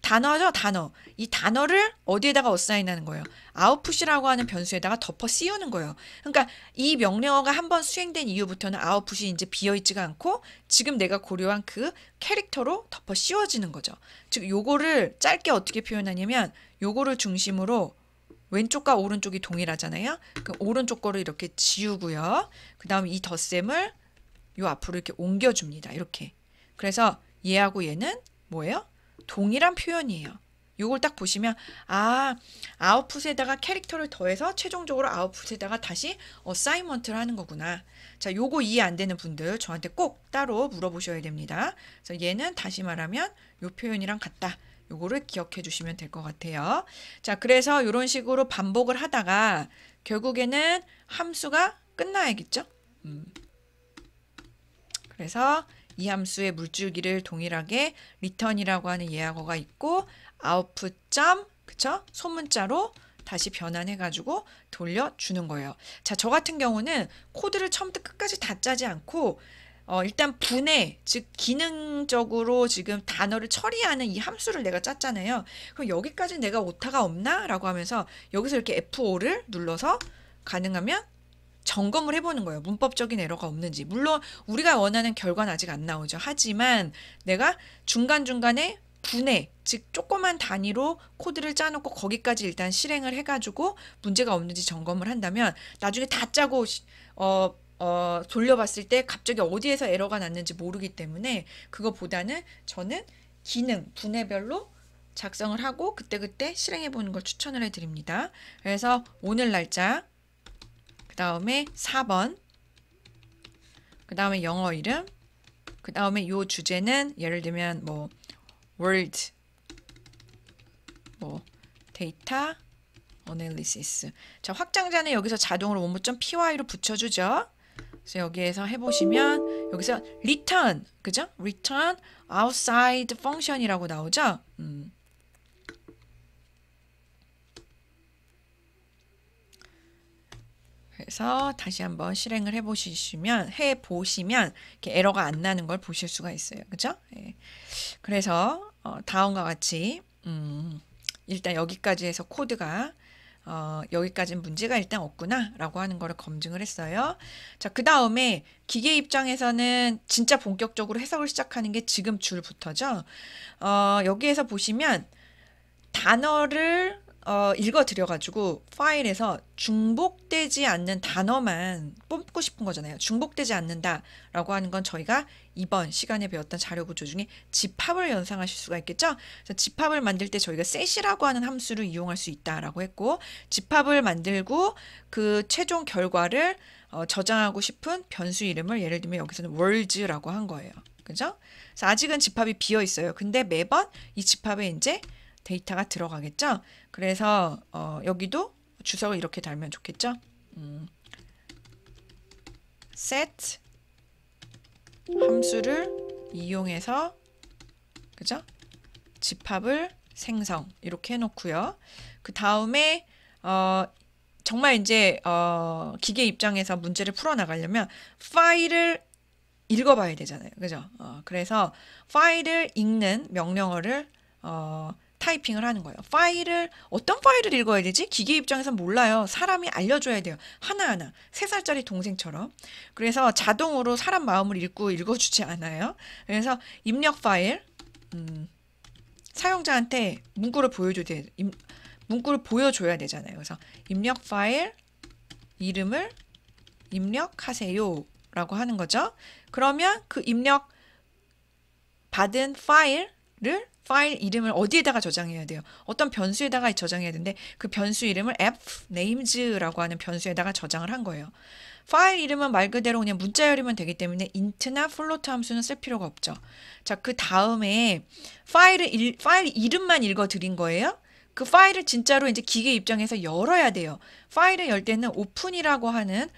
단어죠, 단어. 이 단어를 어디에다가 어사인하는 거예요? 아웃풋이라고 하는 변수에다가 덮어 씌우는 거예요. 그러니까 이 명령어가 한번 수행된 이후부터는 아웃풋이 이제 비어 있지가 않고 지금 내가 고려한 그 캐릭터로 덮어 씌워지는 거죠. 즉 요거를 짧게 어떻게 표현하냐면 요거를 중심으로 왼쪽과 오른쪽이 동일하잖아요. 그 오른쪽 거를 이렇게 지우고요. 그 다음에 이 덧셈을 요 앞으로 이렇게 옮겨줍니다. 이렇게. 그래서 얘하고 얘는 뭐예요? 동일한 표현이에요. 요걸 딱 보시면 아웃풋에다가 캐릭터를 더해서 최종적으로 아웃풋에다가 다시 어사인먼트를 하는 거구나. 자, 요거 이해 안 되는 분들 저한테 꼭 따로 물어보셔야 됩니다. 그래서 얘는 다시 말하면 요 표현이랑 같다. 요거를 기억해 주시면 될 것 같아요. 자, 그래서 이런 식으로 반복을 하다가 결국에는 함수가 끝나야겠죠? 그래서 이 함수의 물줄기를 동일하게 return이라고 하는 예약어가 있고 output 점, 그쵸? 소문자로 다시 변환해가지고 돌려주는 거예요. 자, 저 같은 경우는 코드를 처음부터 끝까지 다 짜지 않고 일단 분해, 즉 기능적으로 지금 단어를 처리하는 이 함수를 내가 짰잖아요. 그럼 여기까지 내가 오타가 없나? 라고 하면서 여기서 이렇게 F5를 눌러서 가능하면 점검을 해보는 거예요. 문법적인 에러가 없는지. 물론 우리가 원하는 결과는 아직 안 나오죠. 하지만 내가 중간중간에 분해, 즉 조그만 단위로 코드를 짜놓고 거기까지 일단 실행을 해가지고 문제가 없는지 점검을 한다면 나중에 다 짜고 돌려봤을 때 갑자기 어디에서 에러가 났는지 모르기 때문에 그거보다는 저는 기능, 분해별로 작성을 하고 그때그때 실행해보는 걸 추천을 해드립니다. 그래서 오늘 날짜, 그 다음에 4번, 그 다음에 영어 이름, 그 다음에 요 주제는 예를 들면 뭐 word, 뭐 data analysis. 자, 확장자는 여기서 자동으로 원무.py로 붙여주죠. 그래서 여기에서 해보시면 여기서 return, 그죠? return outside function이라고 나오죠. 그래서 다시 한번 실행을 해보시면 이렇게 에러가 안 나는 걸 보실 수가 있어요. 그죠? 예. 그래서 다음과 같이 일단 여기까지 해서 코드가 여기까지는 문제가 일단 없구나 라고 하는 거를 검증을 했어요. 자, 그 다음에 기계 입장에서는 진짜 본격적으로 해석을 시작하는 게 지금 줄부터죠. 여기에서 보시면 단어를 읽어드려가지고 파일에서 중복되지 않는 단어만 뽑고 싶은 거잖아요. 중복되지 않는다라고 하는 건 저희가 이번 시간에 배웠던 자료 구조 중에 집합을 연상하실 수가 있겠죠. 그래서 집합을 만들 때 저희가 set이라고 하는 함수를 이용할 수 있다라고 했고 집합을 만들고 그 최종 결과를 저장하고 싶은 변수 이름을 예를 들면 여기서는 words라고 한 거예요. 그죠? 그래서 아직은 집합이 비어 있어요. 근데 매번 이 집합에 이제 데이터가 들어가겠죠. 그래서 여기도 주석을 이렇게 달면 좋겠죠. set 함수를 이용해서 그죠? 집합을 생성 이렇게 해놓고요. 그 다음에 정말 이제 기계 입장에서 문제를 풀어나가려면 파일을 읽어봐야 되잖아요. 그죠? 그래서 파일을 읽는 명령어를 타이핑을 하는 거예요. 어떤 파일을 읽어야 되지? 기계 입장에서 몰라요. 사람이 알려줘야 돼요. 하나하나. 3살짜리 동생처럼. 그래서 자동으로 사람 마음을 읽고 읽어주지 않아요. 그래서 입력 파일, 사용자한테 문구를 보여줘야 되잖아요. 그래서 입력 파일 이름을 입력하세요. 라고 하는 거죠. 그러면 그 입력 받은 파일 이름을 어디에다가 저장해야 돼요? 어떤 변수에다가 저장해야 되는데 그 변수 이름을 fnames라고 하는 변수에다가 저장을 한 거예요. 파일 이름은 말 그대로 그냥 문자열이면 되기 때문에 int나 float 함수는 쓸 필요가 없죠. 자, 그 다음에 파일 이름만 읽어드린 거예요. 그 파일을 진짜로 이제 기계 입장에서 열어야 돼요. 파일을 열 때는 open이라고 하는